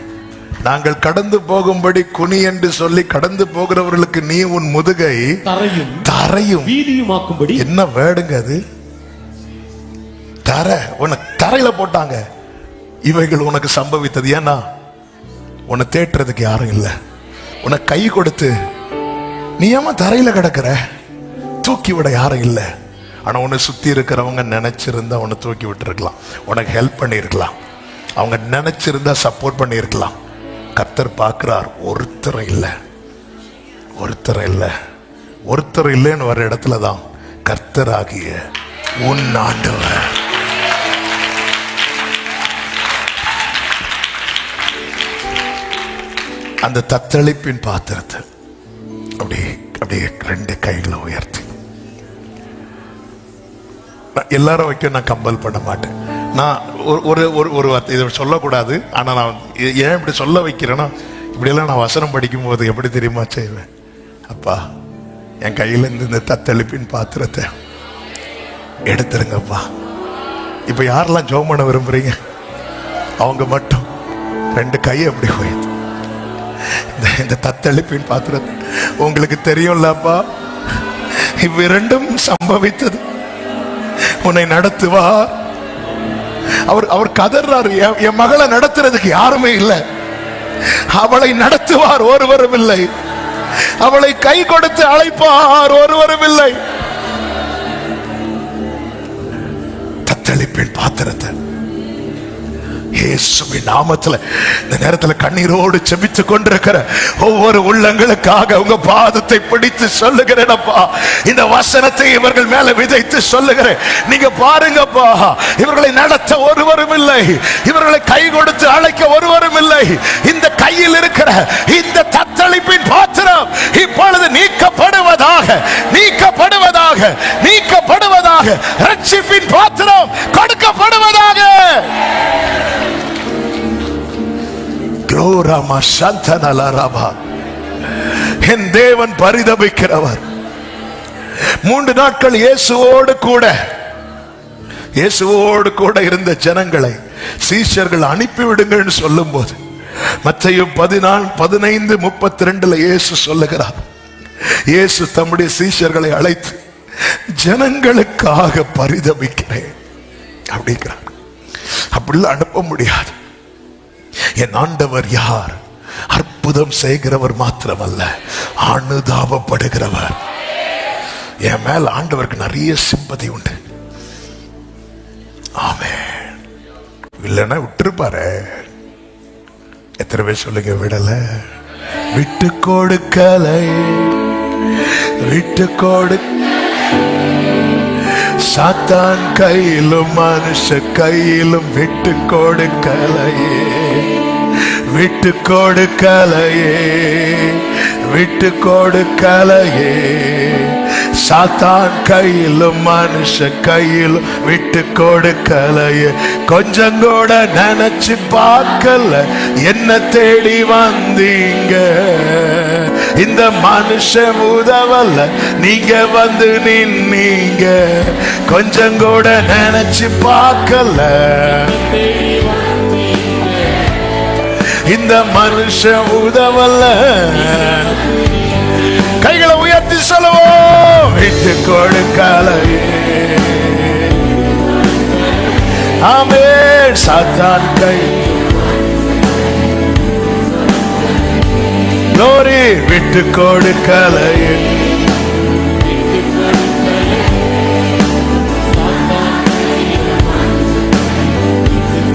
நாங்கள் கடந்து போகும்படி குனி என்று சொல்லி கடந்து போகிறவர்களுக்கு நீ உன் முதுகை தரையும் வீதியுமாக்கும்படி. என்ன வேடுங்க அது? தரை, உனக்கு தரையில போட்டாங்க. இவைகள் உனக்கு சம்பவித்தது. ஏன்னா உன்னை தேட்டுறதுக்கு யாரும் இல்லை. உனக்கு கை கொடுத்து நீ ஏமா தரையில கிடக்குற, தூக்கி விட யாரும் இல்லை. ஆனா உன்னை சுத்தி இருக்கிறவங்க நினைச்சிருந்தா உன்னை தூக்கி விட்டு இருக்கலாம், உனக்கு ஹெல்ப் பண்ணிருக்கலாம், அவங்க நினைச்சிருந்தா சப்போர்ட் பண்ணிருக்கலாம். கர்த்தர் பார்க்கிறார், ஒருத்தர் இல்லை, ஒருத்தர் இல்லை. ஒருத்தர் இல்லைன்னு வர இடத்துலதான் கர்த்தர் ஆகிய உன் ஆண்டவர். அந்த தத்தளிப்பின் பாத்திரத்தை அப்படியே அப்படியே 2 கைகளை உயர்த்தி, எல்லாரும் வைக்க நான் கம்பல் பண்ண மாட்டேன். நான் ஒரு வார்த்தை இதை சொல்லக்கூடாது, ஆனா நான் ஏன் இப்படி சொல்ல வைக்கிறேன்னா, இப்படியெல்லாம் நான் வசனம் படிக்கும் போது எப்படி தெரியுமா செய்வேன்? அப்பா, என் கையில இருந்து இந்த தத்தளிப்பின் பாத்திரத்தை எடுத்துருங்கப்பா. இப்ப யாரெல்லாம் ஜெபம் பண்ண விரும்புறீங்க அவங்க மட்டும் 2 கையை அப்படி உயர்த்து. இந்த தத்தளிப்பின் பாத்திரத்தை உங்களுக்கு தெரியும்லப்பா, இவ்விரண்டும் சம்பவித்தது உன்னை நடத்துவார். அவர் கதறாரு, என் மகளை நடத்துறதுக்கு யாருமே இல்லை, அவளை நடத்துவார் ஒருவரும் இல்லை, அவளை கை கொடுத்து அழைப்பார் ஒருவரும் இல்லை. தத்தளிப்பின் பாத்திரத்தை இயேசுவின் நாமத்துல இந்த நேரத்துல கண்ணீரோடு செபித்து கொண்டிருக்கிற ஒவ்வொரு உள்ளங்களுக்காக உங்க பாதத்தை பிடித்து சொல்லுகிறேனப்பா, இந்த வசனத்தை இவர்கள் மேல விதைத்து சொல்லுகிறேன். நீங்க பாருங்கப்பா, இவர்களை நடத்த ஒருவரும் இல்லை, இவர்களை கை கொடுத்து அழைக்க ஒருவரும் இல்லை. இந்த கையில் இருக்கிற இந்த தத்தளிப்பின் பாத்திரம் இப்பொழுது நீக்கப்படுவதாக, நீக்கப்படுவதாக, நீக்கப்படுவதாக. ரட்சிப்பின் பாத்திரம் கொடுக்கப்படுவதாக. என் தேவன் பரிதபிக்கிறவர். 3 நாட்கள் இயேசுவோடு கூட இருந்த ஜனங்களை சீஷர்கள் அனுப்பிவிடுங்கன்னு சொல்லும் போது மத்தேயு 14:15-32 இயேசு சொல்லுகிறார், இயேசு தம்முடைய சீஷர்களை அழைத்து ஜனங்களுக்காக பரிதபிக்கிறேன் அப்படிங்கிறார். அப்படிலாம் அனுப்ப முடியாது. என் ஆண்டவர் யார்? அற்புதம் செய்கிறவர் மாத்திரமல்ல, அனுதாபப்படுகிறவர். என் மேல ஆண்டவருக்கு நிறைய சிம்பதி உண்டு. ஆமென். இல்லைன்னா விட்டுருப்பாரு. எத்தனை பேர் சொல்லுங்க விடல? விட்டு கொடுக்கலை, விட்டு கொடு. சாத்தான் கையிலும் மனுஷ கையிலும் விட்டு கொடுக்கலையே, விட்டு கொடுக்கலையே, விட்டு கொடுக்கலையே. சாத்தான் கையிலும் மனுஷ கையிலும் விட்டு கொடுக்கலையே. கொஞ்சம் கூட நினைச்சு பார்க்கல, என்ன தேடி வந்தீங்க. இந்த மனுஷ உதவல்ல, நீங்க வந்து நின்னீங்க. கொஞ்சம் கூட நினைச்சு பார்க்கல, இந்த மனுஷ உதவல்ல. கைகளை உயர்த்தி சொல்லுவோம், விட்டு கொடுக்கலையே. ஆமென். சாத்தான் கை லோரி விட்டு கொடுக்கலையே.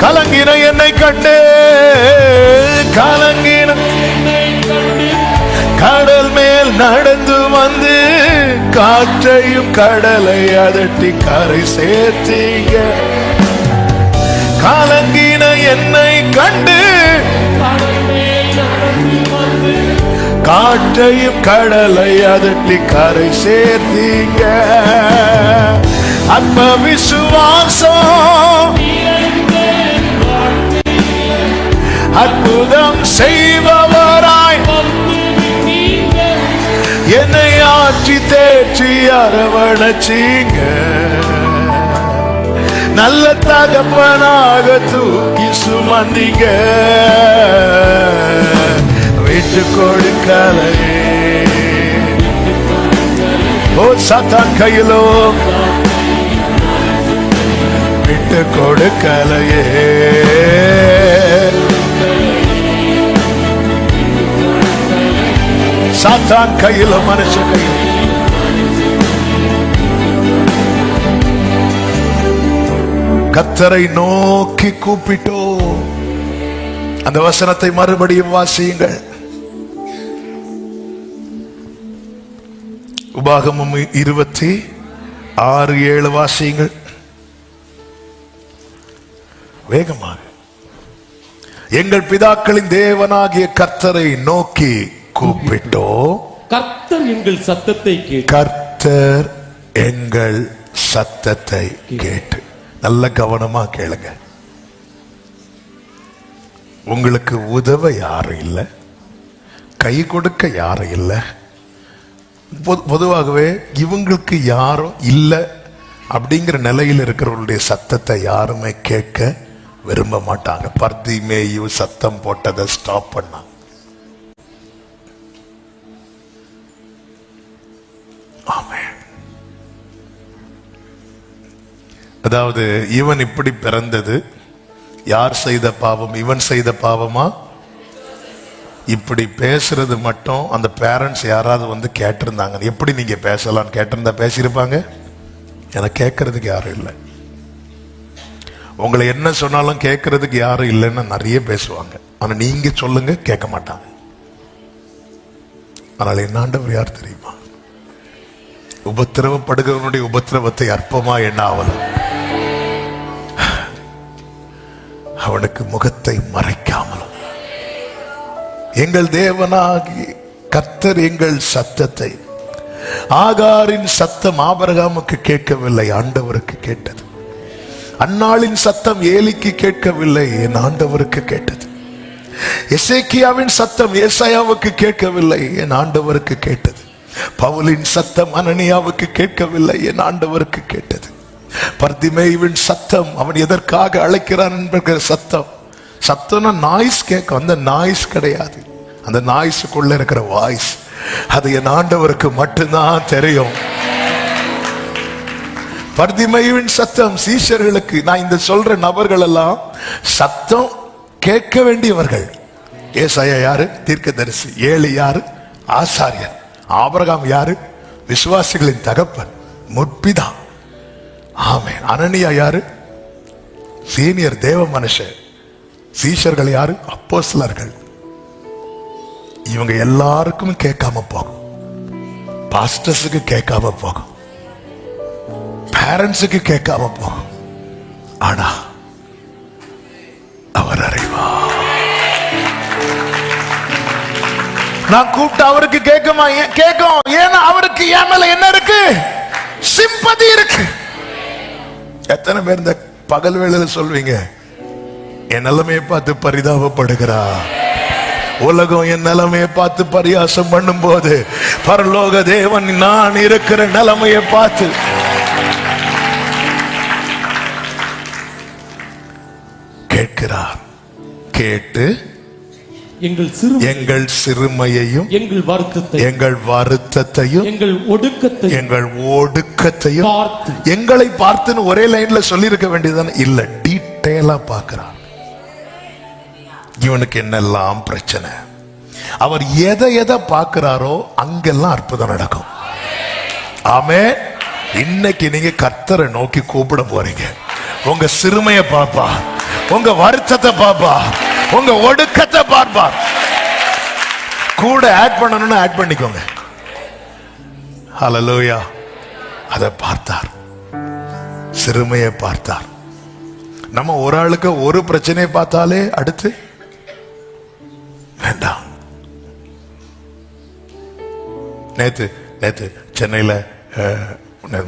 கலங்கின என்னை கண்டு, கலங்கின கடல் மேல் நடந்து வந்து காற்றையும் கடலை அதட்டி கரை சேர்த்தீங்க. கலங்கின என்னை கண்டு காற்றையும் கடலை அதட்டி கரை சேர்த்தீங்க. அற்ப விசுவாசம் அற்புதம் செய்பவராய் என்னை ஆற்றி தேற்றி அரவணைச்சீங்க. நல்ல தகப்பனாக தூக்கி சுமந்தீங்க. விட்டு கொடுக்கலையே ஓ சாத்தான் கையிலோ விட்டு கொடுக்கலையே. சாத்தான் கையில மனுஷ கையில் கர்த்தரை நோக்கி கூப்பிட்டோ. அந்த வசனத்தை மறுபடியும் வாசியுங்கள். உபாகமம் 26:7 வாசியுங்கள் வேகமாக. எங்கள் பிதாக்களின் தேவனாகிய கர்த்தரை நோக்கி கூப்பிட்டோ. கர்த்தர் எங்கள் சத்தத்தை கேட்டு கர்த்தர் எங்கள் சத்தத்தை கேட்டு. நல்ல கவனமா கேளுங்க. உங்களுக்கு உதவ யாரும் இல்லை, கை கொடுக்க யாரும் இல்லை. பொதுவாகவே இவங்களுக்கு யாரும் இல்லை அப்படிங்கிற நிலையில் இருக்கிறவர்களுடைய சத்தத்தை யாருமே கேட்க விரும்ப மாட்டாங்க. பர்திமேயு சத்தம் போட்டதை ஸ்டாப் பண்ணாங்க. ஆமென். அதாவது இவன் இப்படி பிறந்தது யார் செய்த பாவம்? இவன் செய்த பாவமா? இப்படி பேசுறது மட்டும் அந்த பேரண்ட்ஸ் யாராவது வந்து கேட்டிருந்தாங்க, எப்படி நீங்க பேசலாம் கேட்டிருந்தா பேசியிருப்பாங்க. எனக்கு கேட்கறதுக்கு யாரும் இல்லை. உங்களை என்ன சொன்னாலும் கேட்கறதுக்கு யாரும் இல்லைன்னு நிறைய பேசுவாங்க. ஆனா நீங்க சொல்லுங்க கேட்க மாட்டாங்க. ஆனால் என்ன ஆண்டவர் யார் தெரியுமா? உபத்திரவப்படுகிறவனுடைய உபத்திரவத்தை அற்பமா என்ன ஆவலும் அவனுக்கு முகத்தை மறைக்காமலும் எங்கள் தேவனாகி கர்த்தர் எங்கள் சத்தத்தை. ஆகாரின் சத்தம் ஆபிரகாமுக்கு கேட்கவில்லை, ஆண்டவருக்கு கேட்டது. அன்னாளின் சத்தம் ஏலிக்கு கேட்கவில்லை, என் ஆண்டவருக்கு கேட்டது. எசேக்கியாவின் சத்தம் ஏசாயாவுக்கு கேட்கவில்லை, என் ஆண்டவருக்கு கேட்டது. பவுலின் சத்தம் அனனியாவுக்கு கேட்கவில்லை, என் ஆண்டவருக்கு கேட்டது. பர்திமேயுவின் சத்தம் அவன் எதற்காக அழைக்கிறான் என்கிற சத்தம். சத்தம்னா நாய்ஸ் கேட்கும், அந்த நாய்ஸ் கிடையாது. அந்த நாய்ஸுக்குள்ள இருக்கிற வாய்ஸ், அது என் ஆண்டவருக்கு மட்டும்தான் தெரியும். பர்திமேயுவின் சத்தம் சீஷர்களுக்கு, நான் இந்த சொல்ற நபர்கள் எல்லாம் சத்தம் கேட்க வேண்டியவர்கள். ஏசாயா யாரு? தீர்க்கதரிசி. ஏலி யாரு? ஆசாரியர். ஆபிரகாம் யாரு? விசுவாசிகளின் தகப்பன், முற்பிதா. ஆமென். அனனியா யாரு? சீனியர் தேவ மனுஷன். சீஷர்கள் யாரு? அப்போஸ்தலர்கள். இவங்க எல்லாருக்கும் கேட்காம போகும். பாஸ்டர்ஸுக்கு கேட்காம போகும், பேரண்ட்ஸுக்கு கேட்காம போகும். ஆனா அவர் அறிவா. நான் கூப்பிட்டு அவருக்கு கேட்குமா? கேட்கும். ஏன்னா அவருக்கு என் மேல என்ன இருக்கு? சிம்பதி இருக்கு. எத்தனை பேர் இந்த பகல் வேளையில சொல்வீங்க, என் நிலைமையை பார்த்து பரிதாபப்படுகிறா. உலகம் என் நிலைமையை பார்த்து பரியாசம் பண்ணும் போது பரலோக தேவன் நான் இருக்கிற நிலைமையை பார்த்து கேட்கிறார். கேட்டு எங்கள் சிறுமையையும் எங்கள் வருத்தத்தையும் எங்கள் ஒடுக்கத்தையும் எங்களை பார்த்துன்னு ஒரே லைன்ல சொல்லி இருக்க வேண்டியதுதானே? இல்ல, டீட்டெயிலா பார்க்கிறார். இவனுக்கு என்னெல்லாம் பிரச்சனை, அவர் எதை எதை பார்க்கிறாரோ அங்கெல்லாம் அற்புதம் நடக்கும். ஆமென். இன்னைக்கு நீங்க கர்த்தரை நோக்கி கூப்பிட போறீங்க. உங்க சிறுமையை பாப்பா, உங்க வருத்தத்தை பாப்பா, உங்க ஒடுக்கத்தை பார்ப்பார். கூட ஆட் பண்ணணும்னு ஆட் பண்ணிக்கோங்க. ஹல்லேலூயா. அதை பார்த்தார், சிறுமையை பார்த்தார். நம்ம ஒரு ஆளுக்கு ஒரு பிரச்சனையை பார்த்தாலே அடுத்து வேண்டாம். நேத்து சென்னையில்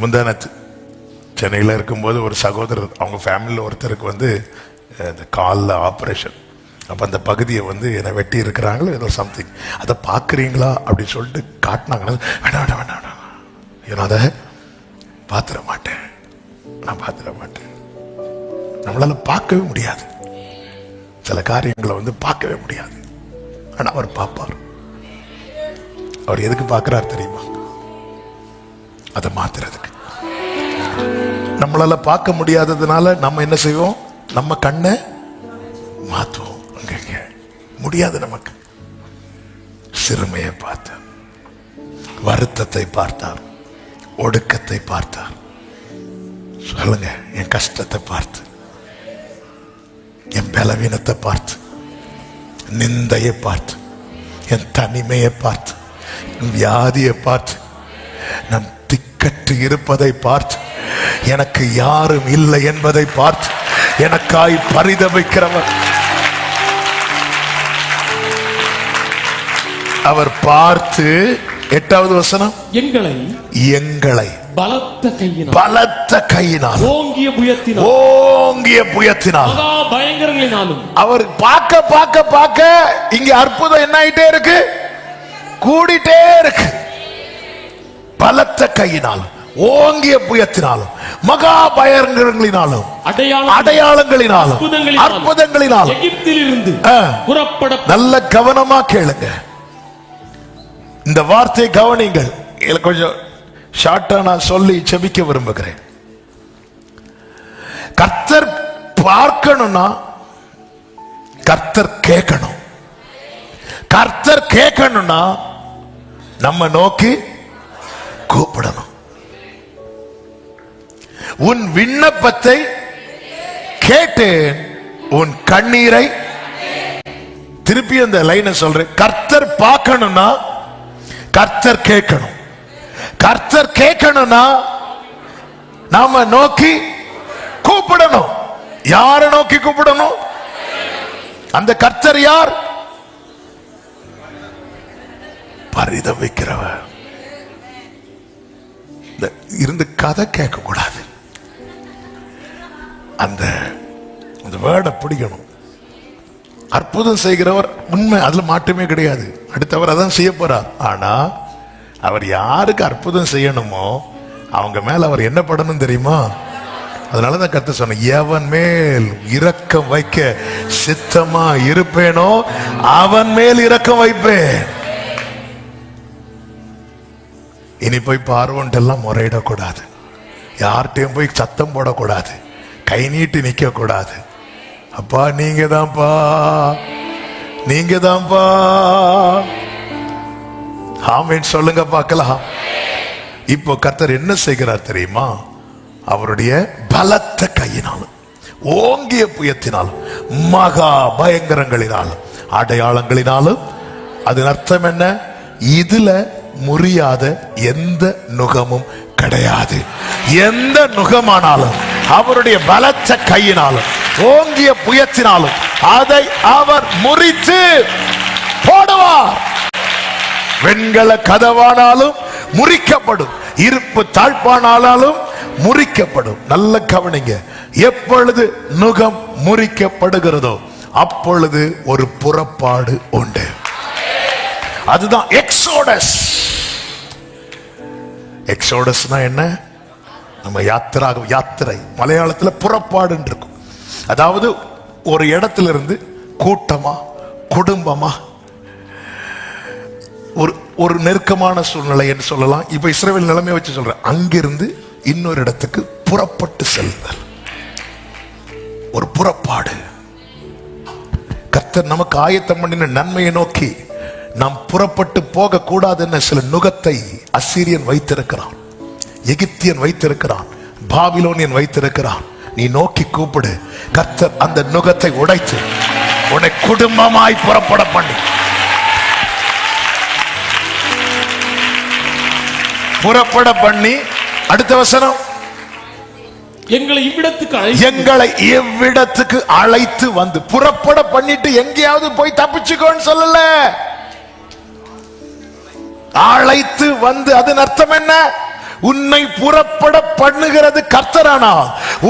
முந்தானத்து சென்னையில் இருக்கும்போது ஒரு சகோதரர் அவங்க ஃபேமிலியில் ஒருத்தருக்கு வந்து இந்த காலில் ஆப்ரேஷன். அப்போ அந்த பகுதியை வந்து என்னை வெட்டி இருக்கிறாங்களோ ஏதோ சம்திங், அதை பார்க்குறீங்களா அப்படின்னு சொல்லிட்டு காட்டினாங்கன்னா வேண்டாம் வேண்டாம் வேண்டாம், ஏன்னா அதை பார்த்துட மாட்டேன், நான் பார்த்துட மாட்டேன். நம்மளால பார்க்கவே முடியாது, சில காரியங்களை வந்து பார்க்கவே முடியாது. ஆனால் அவர் பார்ப்பார். அவர் எதுக்கு பார்க்கிறார் தெரியுமா? அதை மாத்துறதுக்கு. நம்மளால பார்க்க முடியாததுனால நம்ம என்ன செய்வோம்? நம்ம கண்ணை மாத்துவோம். அங்க முடியாது. நமக்கு சிறுமையை பார்த்தார், வருத்தத்தை பார்த்தார், ஒடுக்கத்தை பார்த்தார். சொல்லுங்க, என் கஷ்டத்தை பார்த்து, என் பலவீனத்தை பார்த்து, நிந்தையை பார்த்து, என் தனிமையை பார்த்து, வியாதியை பார்த்து, நான் திக்கற்று இருப்பதை பார்த்து, எனக்கு யாரும் இல்லை என்பதை பார்த்து எனக்காய் பரிதபிக்கிறவர். அவர் பார்த்து 8வது வசனம், எங்களை பலத்த கையினால் ஓங்கிய புயத்தினால் மகா பயங்கரங்களினாலும். அவர் பார்க்க பார்க்க பார்க்க இங்க அற்புதம் என்ன ஆயிட்டே இருக்கு? கூடிட்டே இருக்கு. பலத்த கையினாலும் ஓங்கிய புயத்தினாலும் மகா பயங்கரங்களினாலும் அடையாளங்களினாலும் அற்புதங்களினாலும் எகிப்திலிருந்து புறப்பட. நல்ல கவனமா கேளுங்க, இந்த வார்த்தை கவனிங்கள். கொஞ்சம் ஷார்ட்டா நான் சொல்லி செபிக்க விரும்புகிறேன். கர்த்தர் பார்க்கணும்னா கர்த்தர் கேட்கணும். கர்த்தர் கேட்கணும்னா நம்ம நோக்கி கூப்பிடணும். உன் விண்ணப்பத்தை கேட்டேன், உன் கண்ணீரை. திருப்பி அந்த லைனை சொல்றேன். கர்த்தர் பார்க்கணும்னா கர்த்தர் கேட்கணும். கர்த்தர் கேட்கணும்னா நாம நோக்கி கூப்பிடணும். யாரை நோக்கி கூப்பிடணும்? அந்த கர்த்தர் யார்? பரிதபிக்கிறவர். இருந்து கதை கேட்க கூடாது. அந்த வேர்டை பிடிக்கணும். அற்புதம் செய்கிறவர் உண்மை, அதுல மாற்றமே கிடையாது. அடுத்தவர் அதான் செய்ய போறார். ஆனா அவர் யாருக்கு அற்புதம் செய்யணுமோ அவங்க மேல அவர் என்ன படணும் தெரியுமா? அதனாலதான் கர்த்தர் சொன்ன, எவன் மேல் இரக்கம் வைக்க சித்தமா இருப்பேனோ அவன் மேல் இரக்கம் வைப்பேன். இனி போய் பார்வோன்ட்டு எல்லாம் முறையிடக்கூடாது. யார்கிட்டையும் போய் சத்தம் போடக்கூடாது. கை நீட்டி நிக்க கூடாது. அப்பா நீங்க தான்ப்பா, நீங்க தான்ப்பா. ஆமென் சொல்லுங்க பார்க்கலாம். இப்போ கர்த்தர் என்ன செய்கிறார் தெரியுமா? அவருடைய பலத்த கையினாலும் ஓங்கிய புயத்தினாலும் மகா பயங்கரங்களினாலும் அடையாளங்களினாலும். அதன் அர்த்தம் என்ன? இதுல முறியாத எந்த நுகமும் கிடையாது. எந்த நுகமானாலும் அவருடைய பலத்த கையினாலும் ஓங்கிய புயத்தினாலும் அதை அவர் முறித்து போடுவார். வெண்கல கதவானாலும் முறிக்கப்படும், இருப்பு தாழ்பானாலும் முறிக்கப்படும். நல்ல கவனிங்க, எப்பொழுது நுகம் முறிக்கப்படுகிறதோ அப்பொழுது ஒரு புறப்பாடு உண்டு. அதுதான் எக்ஸோடஸ். எக்ஸோடஸ்னா என்ன? நம்ம யாத்திரை மலையாளத்தில் புறப்பாடு இருக்கும். அதாவது ஒரு இடத்துல இருந்து கூட்டமா குடும்பமா ஒரு நெருக்கமான சூழ்நிலை என்று சொல்லலாம். இப்ப இஸ்ரவேல் நிலைமை வச்சு சொல்றேன். அங்கிருந்து இன்னொரு இடத்துக்கு புறப்பட்டு செல்லுதல், ஒரு புறப்பாடு. கர்த்தர் நமக்கு ஆயத்தம் பண்ணின நன்மையை நோக்கி நாம் புறப்பட்டு போக கூடாதுன்னு சில நுகத்தை அசீரியன் வைத்திருக்கிறான், எகிப்தியன் வைத்திருக்கிறான், பாபிலோனியன் வைத்திருக்கிறான். நீ நோக்கி கூப்பிடு. கர்த்தர் அந்த நுகத்தை உடைத்து உன்னை குடும்பமாய் புறப்பட பண்ணி அடுத்த வசனம், எங்களை இவ்விடத்துக்கு அழைத்து வந்து புறப்பட பண்ணிட்டு எங்கேயாவது போய் தப்பிச்சுக்கோன்னு சொல்லல, அழைத்து வந்து. அதன் அர்த்தம் என்ன? உன்னை புறப்பட பண்ணுகிறது கர்த்தரானா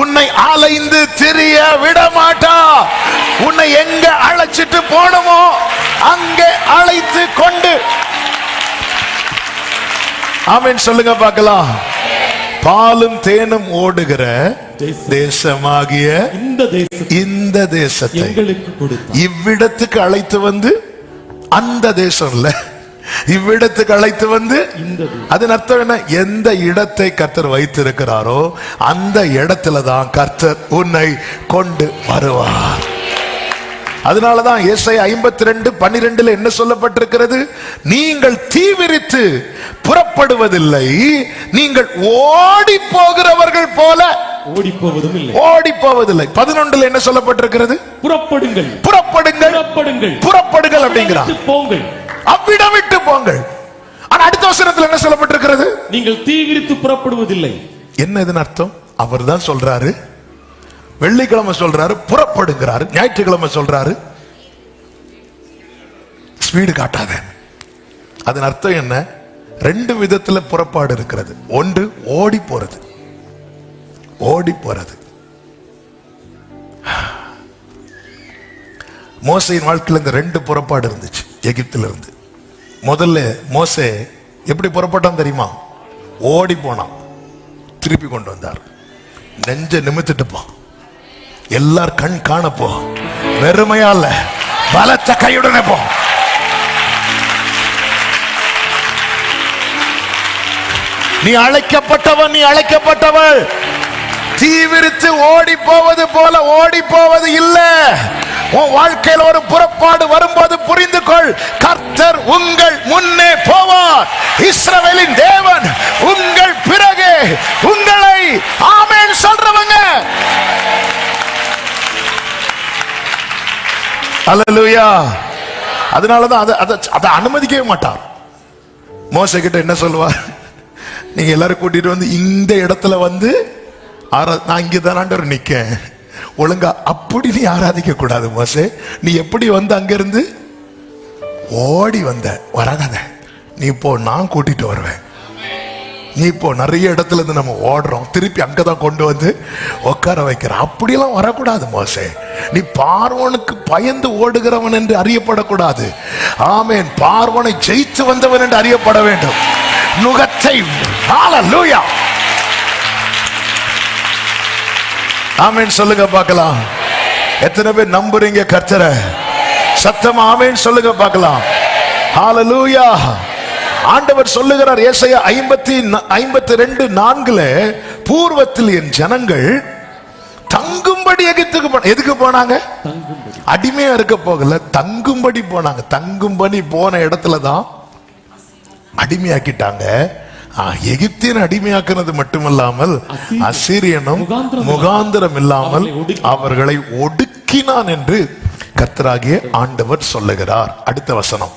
உன்னை அலைந்து திரிய விட மாட்டா. உன்னை எங்க அழைச்சிட்டு போனமோ அங்கே அழைத்து கொண்டு, ஆமென் சொல்லுங்க பார்க்கலாம். பாலும் தேனும் ஓடுகிற தேசமாகிய இந்த தேசத்தை எங்களுக்கு கொடுத்தார். இவ்விடத்துக்கு அழைத்து வந்து, அந்த தேசம் இல்ல, இவ்விடத்துக்கு அழைத்து வந்து, அதன் அர்த்தம் என்ன? எந்த இடத்தை கர்த்தர் வைத்திருக்கிறாரோ அந்த இடத்துலதான் கர்த்தர் உன்னை கொண்டு வருவார். அதனாலதான் ஏசாயா 52:12 என்ன சொல்லப்பட்டிருக்கிறது? நீங்கள் தீவிரித்து புறப்படுவதில்லை, நீங்கள் ஓடி போகிறவர்கள் போல ஓடி போவதில்லை. 11 என்ன சொல்லப்பட்டிருக்கிறது? புறப்படுங்கள் புறப்படுங்கள் புறப்படுங்கள் புறப்படுங்கள் அப்படிங்கிறார். அவ்விடம் விட்டு போங்கள். ஆனா அடுத்த வசனத்தில் என்ன சொல்லப்பட்டிருக்கிறது? நீங்கள் தீவிரித்து புறப்படுவதில்லை. என்ன இதன் அர்த்தம்? அவர் தான் சொல்றாரு. வெள்ளிக்கிழமை சொல்றாரு புறப்படுங்கிறாரு, ஞாயிற்றுக்கிழமை சொல்றாரு ஸ்பீடு காட்டாத. அதன் அர்த்தம் என்ன? 2 விதத்துல புறப்பாடு இருக்கிறது. ஒன்று ஓடி போறது, ஓடி போறது. மோசையின் வாழ்க்கையில் இந்த 2 புறப்பாடு இருந்துச்சு எகிப்தில இருந்து. முதல்ல மோசே எப்படி புறப்பட்டான் தெரியுமா? ஓடி போனான், திருப்பி கொண்டு வந்தார். நெஞ்ச நிமித்திட்டு போ, எல்லார் கண் காணப்போ, வெறுமையா இல்ல, பலத்த கையுடனே போ. நீ அழைக்கப்பட்டவன், நீ அழைக்கப்பட்டவள். தீவிரித்து ஓடி போவது போல ஓடி போவது இல்ல. உன் வாழ்க்கையில் ஒரு புறப்பாடு வரும்போது புரிந்து கொள், கர்த்தர் உங்கள் முன்னே போவார். இஸ்ரவேலின் தேவன் உங்கள் பிறகு உங்களை ஆமென் சொல்றவங்க. அல்லேலூயா. அதனாலதான் அதை அனுமதிக்கவே மாட்டார். மோசே கிட்ட என்ன சொல்லுவார்? நீங்க எல்லாரும் கூட்டிட்டு வந்து இந்த இடத்துல வந்து நான் இங்கதான் ஆண்டவர் நிக்க, ஒழுங்கா அப்படி நீ ஆராதிக்க கூடாது மோசே. நீ எப்படி வந்து அங்கிருந்து ஓடி வந்த வராத, நீ போ, நான் கூட்டிட்டு வருவேன். நீ இப்போ நிறைய இடத்துல இருந்து நம்ம ஓடுறோம், திருப்பி அங்கதான் கொண்டு வந்து உட்கார வைக்கிற. அப்படியெல்லாம் வரக்கூடாது மோசே. நீ பார்வோனுக்கு பயந்து ஓடுகிறவன் என்று அறியப்படக்கூடாது. ஆமென். பார்வோனை ஜெயித்து வந்தவன் என்று அறியப்பட வேண்டும். நுகத்தை ஹல்லேலூயா ஆமென் சொல்லுங்க பார்க்கலாம். எத்தனை பேர் நம்புறீங்க கர்த்தரை? சத்தமா ஆமென் சொல்லுங்க பார்க்கலாம். ஹல்லேலூயா. ஆண்டவர் சொல்லுகிறார் ஏசாயா 52:4 பூர்வத்தில் என் ஜனங்கள் தங்கும்படி எகிப்துக்கு போன. எதுக்கு போனாங்க? அடிமையா இருக்க போகல, தங்கும்படி போனாங்க. தங்கும்படி போன இடத்துலதான் அடிமையாக்கிட்டாங்க. எகிப்தியன் அடிமையாக்குனது மட்டுமல்லாமல் அசீரியனும் முகாந்திரம் இல்லாமல் அவர்களை ஒடுக்கினான் என்று கர்த்தராகிய ஆண்டவர் சொல்லுகிறார். அடுத்த வசனம்.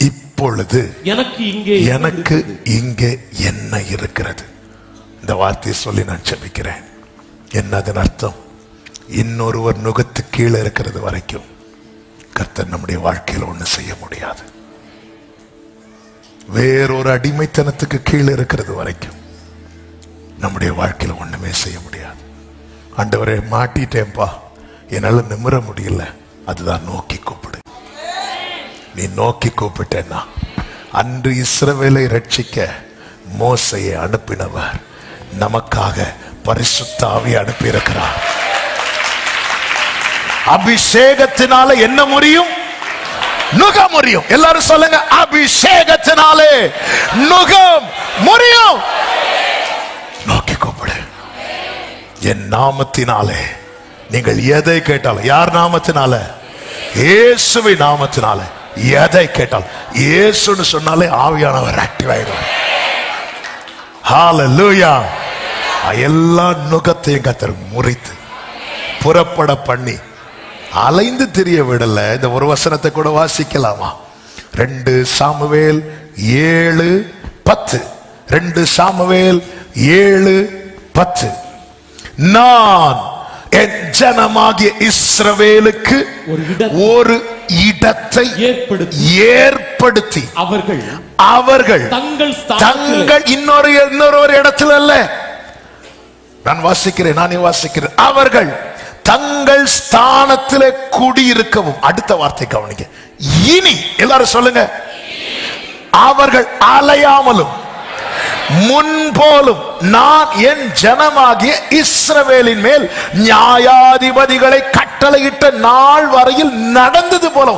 இப்பொழுது எனக்கு இங்கே என்ன இருக்கிறது? இந்த வார்த்தையை சொல்லி நான் ஜெபிக்கிறேன். என்னதன் அர்த்தம்? இன்னொருவர் நுகத்து கீழே இருக்கிறது வரைக்கும் கர்த்தர் நம்முடைய வாழ்க்கையில் ஒண்ணு செய்ய முடியாது. வேறொரு அடிமைத்தனத்துக்கு கீழே இருக்கிறது வரைக்கும் நம்முடைய வாழ்க்கையில் ஒண்ணுமே செய்ய முடியாது. ஆண்டவரே மாட்டிட்டேன்பா, என்னால நிமிர முடியல. அதுதான் நோக்கி கூப்பிடு. நீ நோக்கி கூப்பிட்டேன்னா, அன்று இஸ்ரவேலை ரட்சிக்க மோசையை அனுப்பினவர் நமக்காக பரிசுத்த ஆவியை அனுப்பி இருக்கிறார். அபிஷேகத்தினால என்ன முடியும்? நுக முடியும். எல்லாரும் சொல்லுங்க, அபிஷேகத்தினாலே நுகம் முடியும். நோக்கி கூப்பிடு. என் நாமத்தினாலே நீங்கள் எதை கேட்டாலும், யார் நாமத்தினால? இயேசுவின் நாமத்தினால எதை கேட்டால், இயேசுன்னு சொன்னாலே ஆவியானவர் ஆக்டிவ் ஆயிடும். ஹல்லேலூயா. எல்லா நுகத்தையும் கர்த்தர் முறித்து புறப்பட பண்ணி அலைந்து திரிய விடல. இந்த ஒரு வசனத்தை கூட வாசிக்கலாமா? 2 சாமுவேல் 7:10. 2 சாமுவேல் 7:10. நான் என் ஜனமாகிய இஸ்ரவேலுக்கு ஒரு இடத்தை ஏற்படுத்தி அவர்கள் தங்கள் இன்னொரு இடத்துல அல்ல, நான் வாசிக்கிறேன், அவர்கள் தங்கள் ஸ்தானத்திலே குடியிருக்கவும். அடுத்த வார்த்தை கவனிக்க. இனி எல்லாரும் சொல்லுங்க, அவர்கள் அலையாமலும் முன்போலும் நான் என் ஜனமாகிய இஸ்ரவேலின் மேல் நியாயாதிபதிகளை கட்டளையிட்ட நாள் வரையில் நடந்தது போல.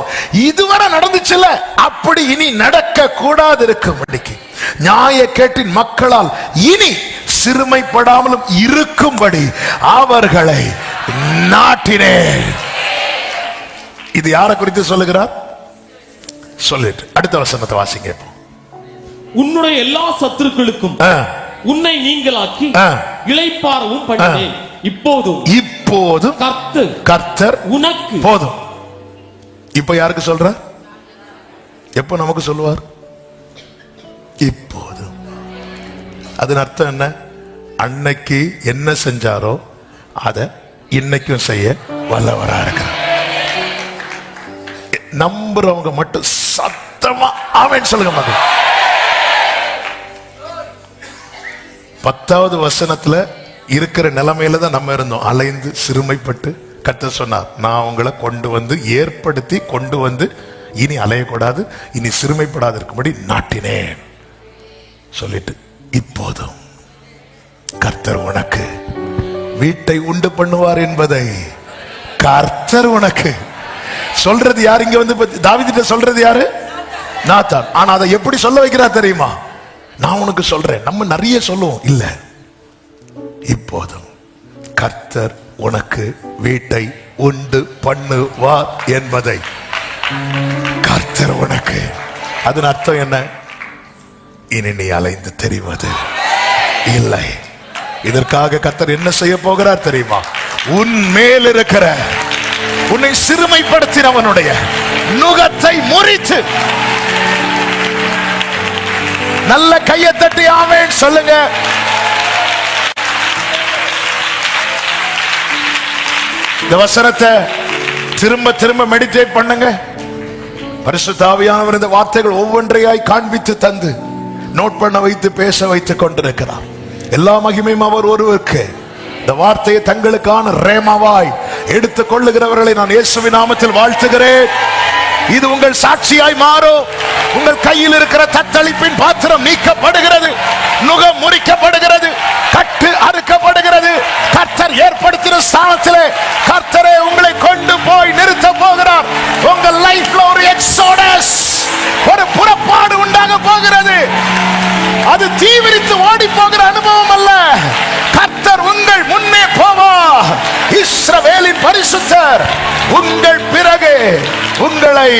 இதுவரை நடந்துச்சுல, அப்படி இனி நடக்க கூடாது இருக்கும்படிக்கு நியாய கேட்டின் மக்களால் இனி சிறுமைப்படாமலும் இருக்கும்படி அவர்களை நாட்டினேன். இது யாரை குறித்து சொல்லுகிறார்? சொல்லிட்டு அடுத்த வசனத்தை வாசிங்க. உன்னுடைய எல்லா சத்துருக்களுக்கும் உன்னை நீங்களாக்கி இளைப்பாறவும் பண்ணினேன். இப்போதும் கர்த்தர் உனக்கு போதும். இப்ப யாருக்கு சொல்ற? எப்ப நமக்கு சொல்லுவார்? இப்போதும். அதன் அர்த்தம் என்ன? அன்னைக்கு என்ன செஞ்சாரோ அதை இன்னைக்கும் செய்ய வல்லவரா இருக்கிறார். நம்புறவங்க மட்டும் சத்தமா ஆமென் சொல்லுங்க. மக்கள் 10வது வசனத்துல இருக்கிற நிலைமையில தான் நம்ம இருந்தோம், அலைந்து சிறுமைப்பட்டு. கர்த்தர் சொன்னார், நான் உங்களை கொண்டு வந்து ஏற்படுத்தி கொண்டு வந்து இனி அலையக்கூடாது, இனி சிறுமைப்படாது இருக்கும்படி நாட்டினேன் சொல்லிட்டு, இப்போதும் கர்த்தர் உனக்கு வீட்டை உண்டு பண்ணுவார் என்பதை கர்த்தர் உனக்கு சொல்றது யாரு? இங்க வந்து தாவீதுட்ட சொல்றது யாரு? நாத்தான். ஆனா அதை எப்படி சொல்ல வைக்கிறார் தெரியுமா? நான் உனக்கு சொல்றேன். நம்ம நிறைய சொல்லுவோம், இல்ல, இப்போதும் கர்த்தர் உனக்கு வீட்டை உண்டு பண்ணுவார் என்பதை கர்த்தர் உனக்கு. அதன் அர்த்தம் என்ன? இனி நீ அலைந்து தெரிவது இல்லை. இதற்காக கர்த்தர் என்ன செய்ய போகிறார் தெரியுமா? உன் மேல் இருக்கிற உன்னை சிறுமைப்படுத்தினவனுடைய நுகத்தை முறித்து, நல்ல கையை தட்டி ஆமென் சொல்லுங்க. இந்த வசனத்தை திரும்ப திரும்ப மெடிடேட் பண்ணுங்க. பரிசுத்த ஆவியானவர் இந்த வார்த்தைகள் ஒவ்வொன்றையாய் காண்பித்து தந்து நோட் பண்ண வைத்து பேச வைத்துக் கொண்டிருக்கிறார். எல்லா மகிமையும் அவர் ஒருவருக்கு. இந்த வார்த்தையை தங்களுக்கான ரேமாவாய் எடுத்துக் கொள்ளுகிறவர்களை நான் இயேசுவின் நாமத்தில் வாழ்த்துகிறேன். இது உங்கள் சாட்சியாய் மாறும். உங்கள் கையில் இருக்கிற தத்தளிப்பின் பாத்திரம் நீக்கப்படுகிறது, நுகம் முறிக்கப்படுகிறது, கட்டு அறுக்கப்படுகிறது. கர்த்தர் ஏற்படுத்தின ஸ்தானத்திலே கர்த்தரே உங்களை கொண்டு போய் நிறுத்த போகிறார். உங்கள் லைஃப்ல ஒரு எக்ஸோடஸ், ஒரு புறப்பாடு உண்டாக போகிறது. அது தீவிரித்து ஓடி போகிற அனுபவம் அல்ல. கர்த்தர் உங்கள் முன்னே போவார். இஸ்ரவேலின் பரிசுத்தர் உங்கள் பிறகு உங்களை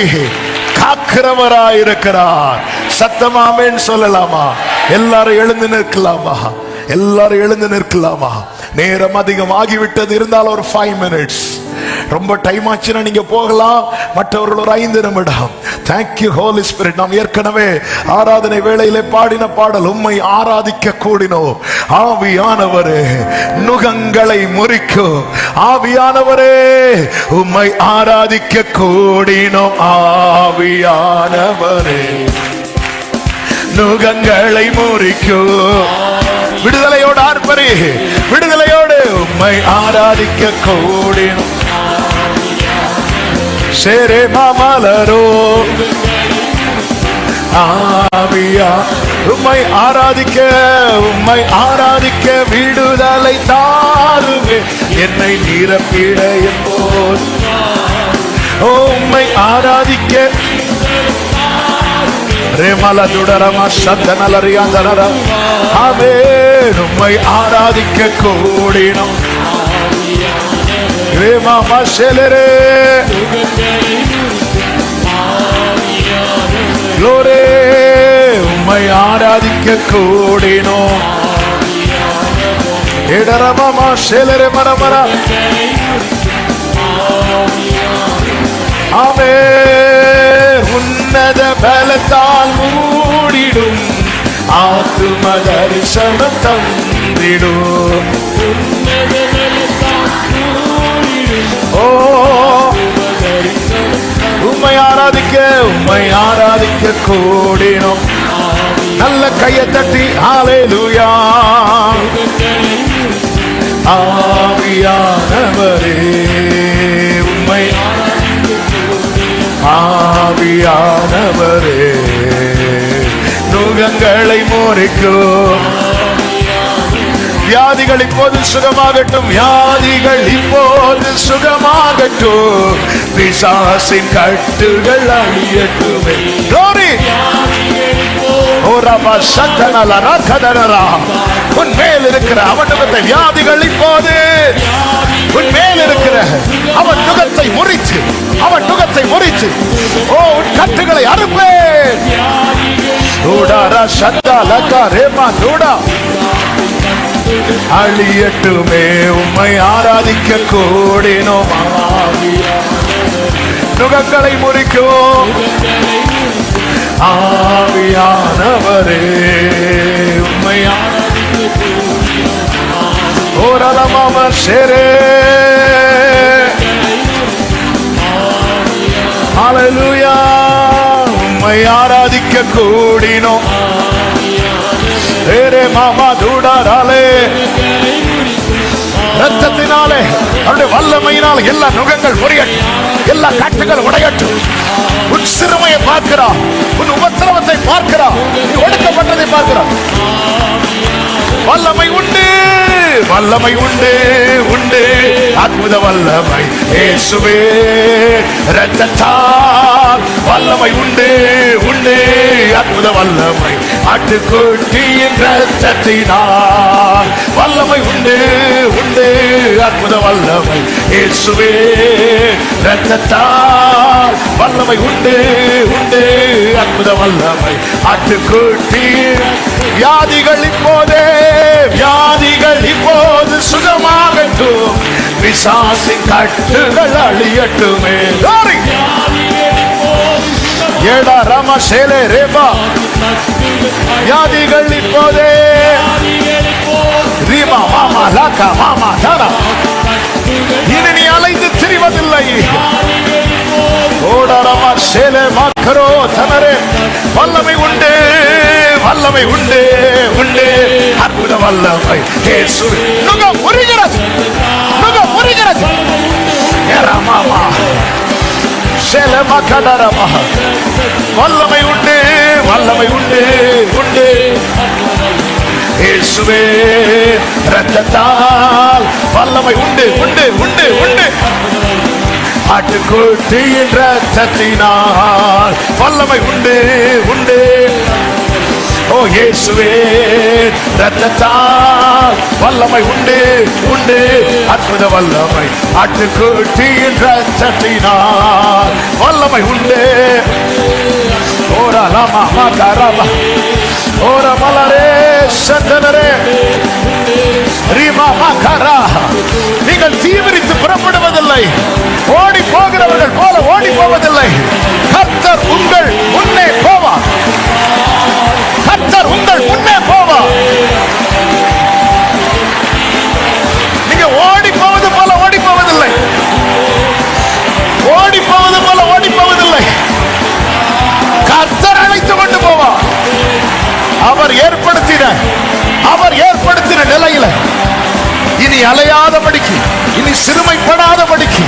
காக்கிறவராயிருக்கிறார். சத்தமா ஆமென் சொல்லலாமா? எல்லாரும் எழுந்து நிற்கலாமா? எல்லாரும் எழுந்து நிற்கலாமா? நேரம் அதிகம் ஆகிவிட்டது, இருந்தாலும் ஒரு 5 minutes. ரொம்ப டைம் ஆச்சுன்னா நீங்க போகலாம், மற்றவர்கள் ஒரு 5 நிமிடம். Thank you holy spirit. நாம் ஏற்கனவே ஆராதனை வேளையிலே பாடின பாடல், உம்மை ஆராதிக்க கூடினோ ஆவியானவரே நுகங்களை முறிக்கும். ஆவியானவரே உம்மை ஆராதிக்க கூடினோ ஆவியானவரே நுகங்களை முறிக்கும். விடுதலையோடு ஆர்ப்பரி, விடுதலையோடு உம்மை ஆராதிக்க கூடினோ சேரே மாமலரோ ஆவியா உம்மை ஆராதிக்க, உம்மை ஆராதிக்க விடுதலை தாருவே என்னை நிரப்பிட எப்போது. உம்மை ஆராதிக்க ரேமல துடரமா சத்தனலரியாந்தனர ஆமென். உம்மை ஆராதிக்க கூடினோம் ரேமாமா ஷெலரே க்ளோரே. உம்மை ஆராதிக்க கூடினோம் எடரமாமா ஷெலரே மரமரா ஆமென். உன்னத பலத்தால் மூடிடும் ஆத்தும தரிசனம் தந்திடும். ஓ உம்மை ஆராதிக்க கூடினோம். நல்ல கையை தட்டி ஹல்லேலூயா. ஆவியானவரே உம்மை ஆவியானவரே நுகங்களை முறிக்கும். வியாதிகள் இப்போது சுகமாகட்டும், வியாதிகள் இப்போது சுகமாகட்டும், பிசாசின் கட்டுகள் அழியட்டுமே. glory. உன் மேல் இருக்கிற அவன் நுகத்தை வியாதிகள் இப்போது உன் மேல் இருக்கிற அவன் நுகத்தை முறித்து ஓ உன் கட்டுகளை அறுப்பேன். அழியட்டுமே உம்மை ஆராதிக்க கூடினோம். நுகங்களை முறிக்கும் ஆவியானவரே உம்மை ஓரலமாம சேரே. ஹல்லேலூயா. உம்மை ஆராதிக்க கூடினோம். ஏரே மாமா தூடாராலே ரத்தத்தினாலே அவருடைய வல்லமையினால் எல்லா நுகங்கள் முறியட்டும், எல்லா கட்டுகள் உடையட்டும். உன் சிறுமையை பார்க்கிறா, உன் உபத்திரவத்தை பார்க்கிறா, நீ ஒடுக்கப்பட்டதை பார்க்கிறா. வல்லமை உண்டு, வல்லமை உண்டு, உண்டு அற்புத வல்லமை இயேசுவே இரத்தத்தால். வல்லமை உண்டு, உண்டு அற்புத வல்லமை ஆட்டுக்குட்டியின் இரத்தத்தினால். வல்லமை உண்டு, உண்டு அற்புத வல்லமை இயேசுவே இரத்தத்தால். வல்லமை உண்டு, உண்டு அற்புத வல்லமை ஆட்டுக்குட்டி. வியாதிகள் இப்போது சுகமாகட்டும், பிசாசின் கட்டுகள் அழியட்டுமே. ஏடா ராமா சேலே ரேபா. வியாதிகள் இப்போதே ரீமா மாமா லாக்கா மாமா தாரா. இனி நீ அலைந்து திரிவதில்லை. ஓடாரமா சேலே மாக்கரோ தனரே. வல்லமை உண்டு, வல்லமை உண்டு, உண்டு அற்புத வல்லமை இயேசுவே. நுகம் முறிகிறது, நுகம் முறிகிறது. ஏராமாமா சேலே மாக்கடரமா. வல்லமை உண்டு, வல்லமை உண்டு, உண்டு இயேசுவே இரத்தத்தால். வல்லமை உண்டு, உண்டு, உண்டு, உண்டு ஆட்டுக்குட்டியின் இரத்தத்தினால். வல்லமை உண்டு, உண்டு ஓ இயேசுவே இரத்தத்தால். வல்லமை உண்டு, உண்டு அற்புத வல்லமை ஆட்டுக்குட்டியின் இரத்தத்தினால். வல்லமை உண்டு. ஓரா லாமா மாகாராபா ஓரா மலரே சந்தனரே ரீமா மாகாரா. நீங்கள் தீவிரித்து புறப்படுவதில்லை, ஓடி போகிறவர்கள் போல ஓடி போவதில்லை. கர்த்தர் உங்கள் முன்னே போவார், கர்த்தர் உங்கள் முன்னே போவார். நீங்க ஓடி போவது போல ஓடி போவதில்லை, ஓடி போவது போல ஓடி போவதில்லை. கர்த்தர் அழைத்துக் கொண்டு போவார். அவர் ஏற்படுத்தின நிலையில இனி அலையாதபடிக்கு, இனி சிறுமைப்படாதபடிக்கு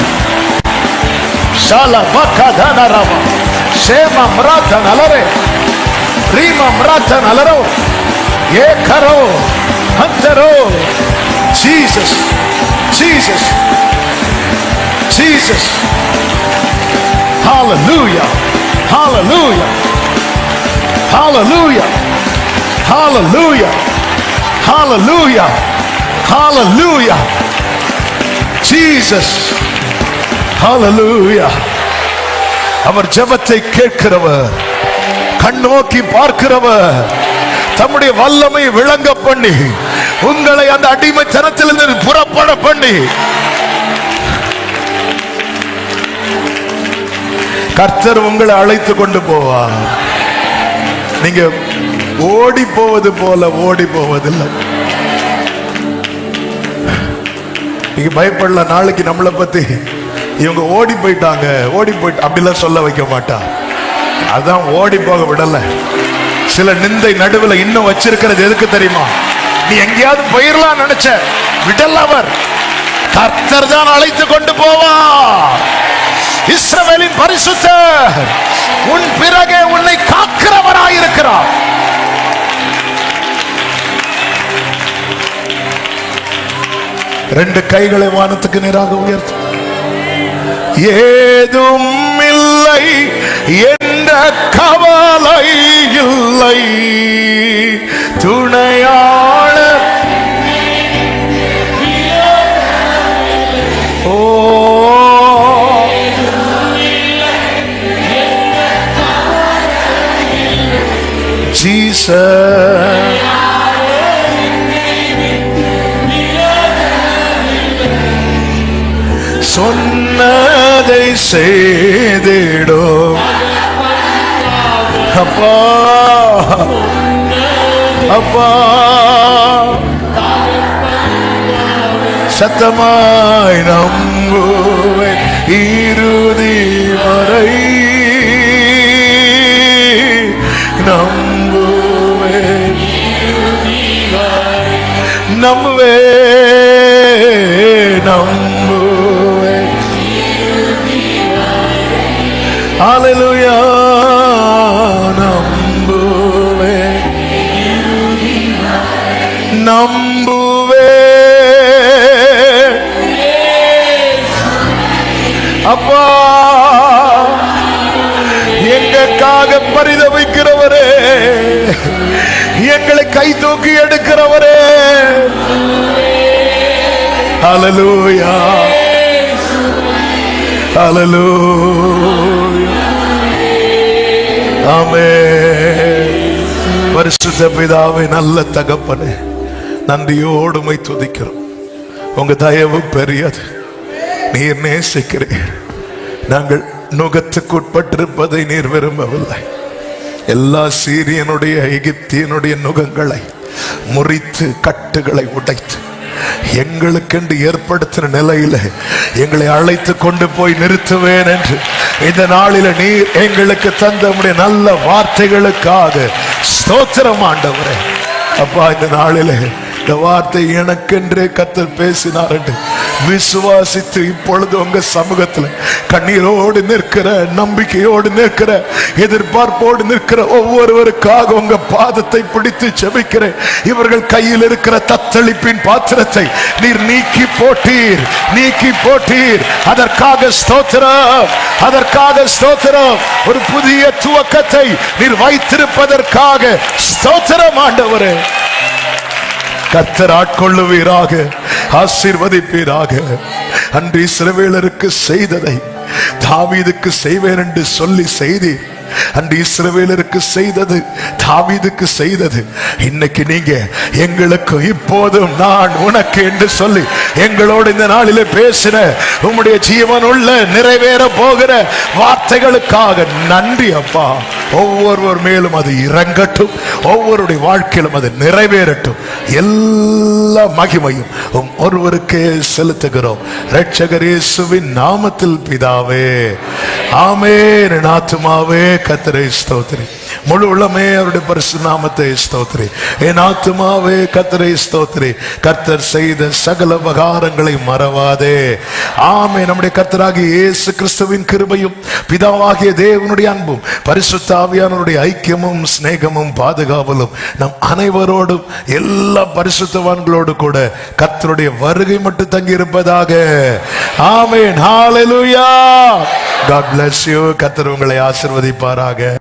Jesus, Jesus, Jesus. Hallelujah, hallelujah, hallelujah, hallelujah, hallelujah, hallelujah. Jesus, hallelujah. அவர் ஜெபத்தை கேட்கிறவர், கண்ணோக்கி பார்க்கிறவர், தம்முடைய வல்லமை விளங்க பண்ணி உங்களை அந்த அடிமைத்தனத்திலிருந்து புறப்பட பண்ணி கர்த்தர் உங்களை அழைத்து கொண்டு போவார். நீங்க ஓடி போவது போல ஓடி போவதில்லை. நீங்க பயப்படல, நாளைக்கு நம்மளை பத்தி இவங்க ஓடி போயிட்டாங்க, அப்படிலாம் சொல்ல வைக்க மாட்டான். அதான் ஓடி போக விடல. சில நிந்தை நடுவுல இன்னும் வச்சிருக்கிறது எதுக்கு தெரியுமா? நீ எங்கேயாவது போயிடலாம் நினைச்ச, விடல. அவர் கர்த்தர் தான் அழைத்து கொண்டு போவார். இஸ்ரவேலின் பரிசுத்தர் உன் பிறகே உன்னை காக்கிறவராயிருக்கிறார். ரெண்டு கைகளை வானத்துக்கு நேராக உயர்த்து. ஏதும் இல்லை என்ற கவலை இல்லை, துணையாளர். ஓ ஜீசஸ், சொன்னதை செய்திடும் அப்பா, அப்பா. சத்தமாய் நம்புவேன் இறுதி வரை, நம்புவேன், நம்புவேன், நம்புவேன். ஹல்லேலூயா. நம்புவேன், நம்புவேன் அப்பா. எங்களுக்காக பரிதவிக்கிறவரே, எங்களை கை தூக்கி எடுக்கிறவரே. ஹல்லேலூயா, ஹல்லேலூயா. ஆமென். பரிசுத்த பிதாவே, நல்ல தகப்பனே, நன்றியோடு உம்மை துதிக்கிறோம். உங்க தயவு பெரியது. நீர் நேசிக்கிறீர். நாங்கள் நுகத்துக்கு உட்பட்டிருப்பதை நீர் விரும்பவில்லை. எல்லா சீரியனுடைய எகிப்தியனுடைய நுகங்களை முறித்து கட்டுகளை உடைத்து எங்களுக்கென்று ஏற்படுத்தின நிலையில எங்களை அழைத்து கொண்டு போய் நிறுத்துவேன் என்று இந்த நாளில நீர் எங்களுக்கு தந்த உம்முடைய நல்ல வார்த்தைகளுக்காக ஸ்தோத்திரம் ஆண்டவரே. அப்பா, இந்த நாளிலே இந்த வார்த்தை எனக்கென்றே கர்த்தர் பேசினார் என்று விசுவாசித்து இப்பொழுது உங்க சமூகத்தில் கண்ணீரோடு நிற்கிற, நம்பிக்கையோடு நிற்கிற, எதிர்பார்ப்போடு நிற்கிற ஒவ்வொருவருக்காக உங்க பாதத்தை பிடித்து ஜெபிக்கிறேன். இவர்கள் கையில் இருக்கிற தத்தளிப்பின் பாத்திரத்தை நீர் நீக்கி போட்டீர், நீக்கி போட்டீர். அதற்காக ஸ்தோத்திரம், அதற்காக ஸ்தோத்திரம். ஒரு புதிய துவக்கத்தை நீர் வைத்திருப்பதற்காக ஸ்தோத்திரம் ஆண்டவரே. கர்த்தர் ஆட்கொள்ளுவீராக, ஆசீர்வதிப்பீராக. அன்று இஸ்ரவேலருக்கு செய்ததை தாவீதுக்கு செய்வேன் என்று சொல்லி செய்தி, அன்று இஸ்ரவேலருக்கு செய்தது தாவீதுக்கு செய்தது இன்னைக்கு நீங்க எங்களுக்கு இப்போதும் நான் உனக்கு என்று சொல்லி எங்களோடு இந்த நாளிலே பேசின உம்முடைய ஜீவனுள்ள நிறைவேற போகிற வார்த்தைகளுக்காக நன்றி அப்பா. ஒவ்வொருவர் மேலும் அது இறங்கட்டும், ஒவ்வொருடைய வாழ்க்கையிலும் அது நிறைவேறட்டும். எல்லா மகிமையும் ஒருவருக்கே செலுத்துகிறோம், இரட்சகர் இயேசுவின் நாமத்தில் பிதாவே, ஆமென். என் ஆத்துமாவே கர்த்தரை ஸ்தோத்திரி, முழு உள்ளமே அவருடைய பரிசுத்த நாமத்தை ஸ்தோத்திரி. என் ஆத்துமாவே கர்த்தரை ஸ்தோத்திரி, கர்த்தர் செய்த சகல உபகாரங்களை மறவாதே. ஆமென். நம்முடைய கர்த்தராகிய இயேசு கிறிஸ்துவின் கிருபையும் பிதாவாகிய தேவனுடைய அன்பும் பரிசுத்த ஆவியானவருடைய ஐக்கியமும் சிநேகமும் பாதுகாவலும் நம் அனைவரோடும் எல்லா பரிசுத்தவான்களோடு கூட கர்த்தருடைய வருகை மட்டும் தங்கி இருப்பதாக. ஆமென். ஹல்லேலூயா. God bless you. கர்த்தர் உங்களை ஆசீர்வதிப்பாராக.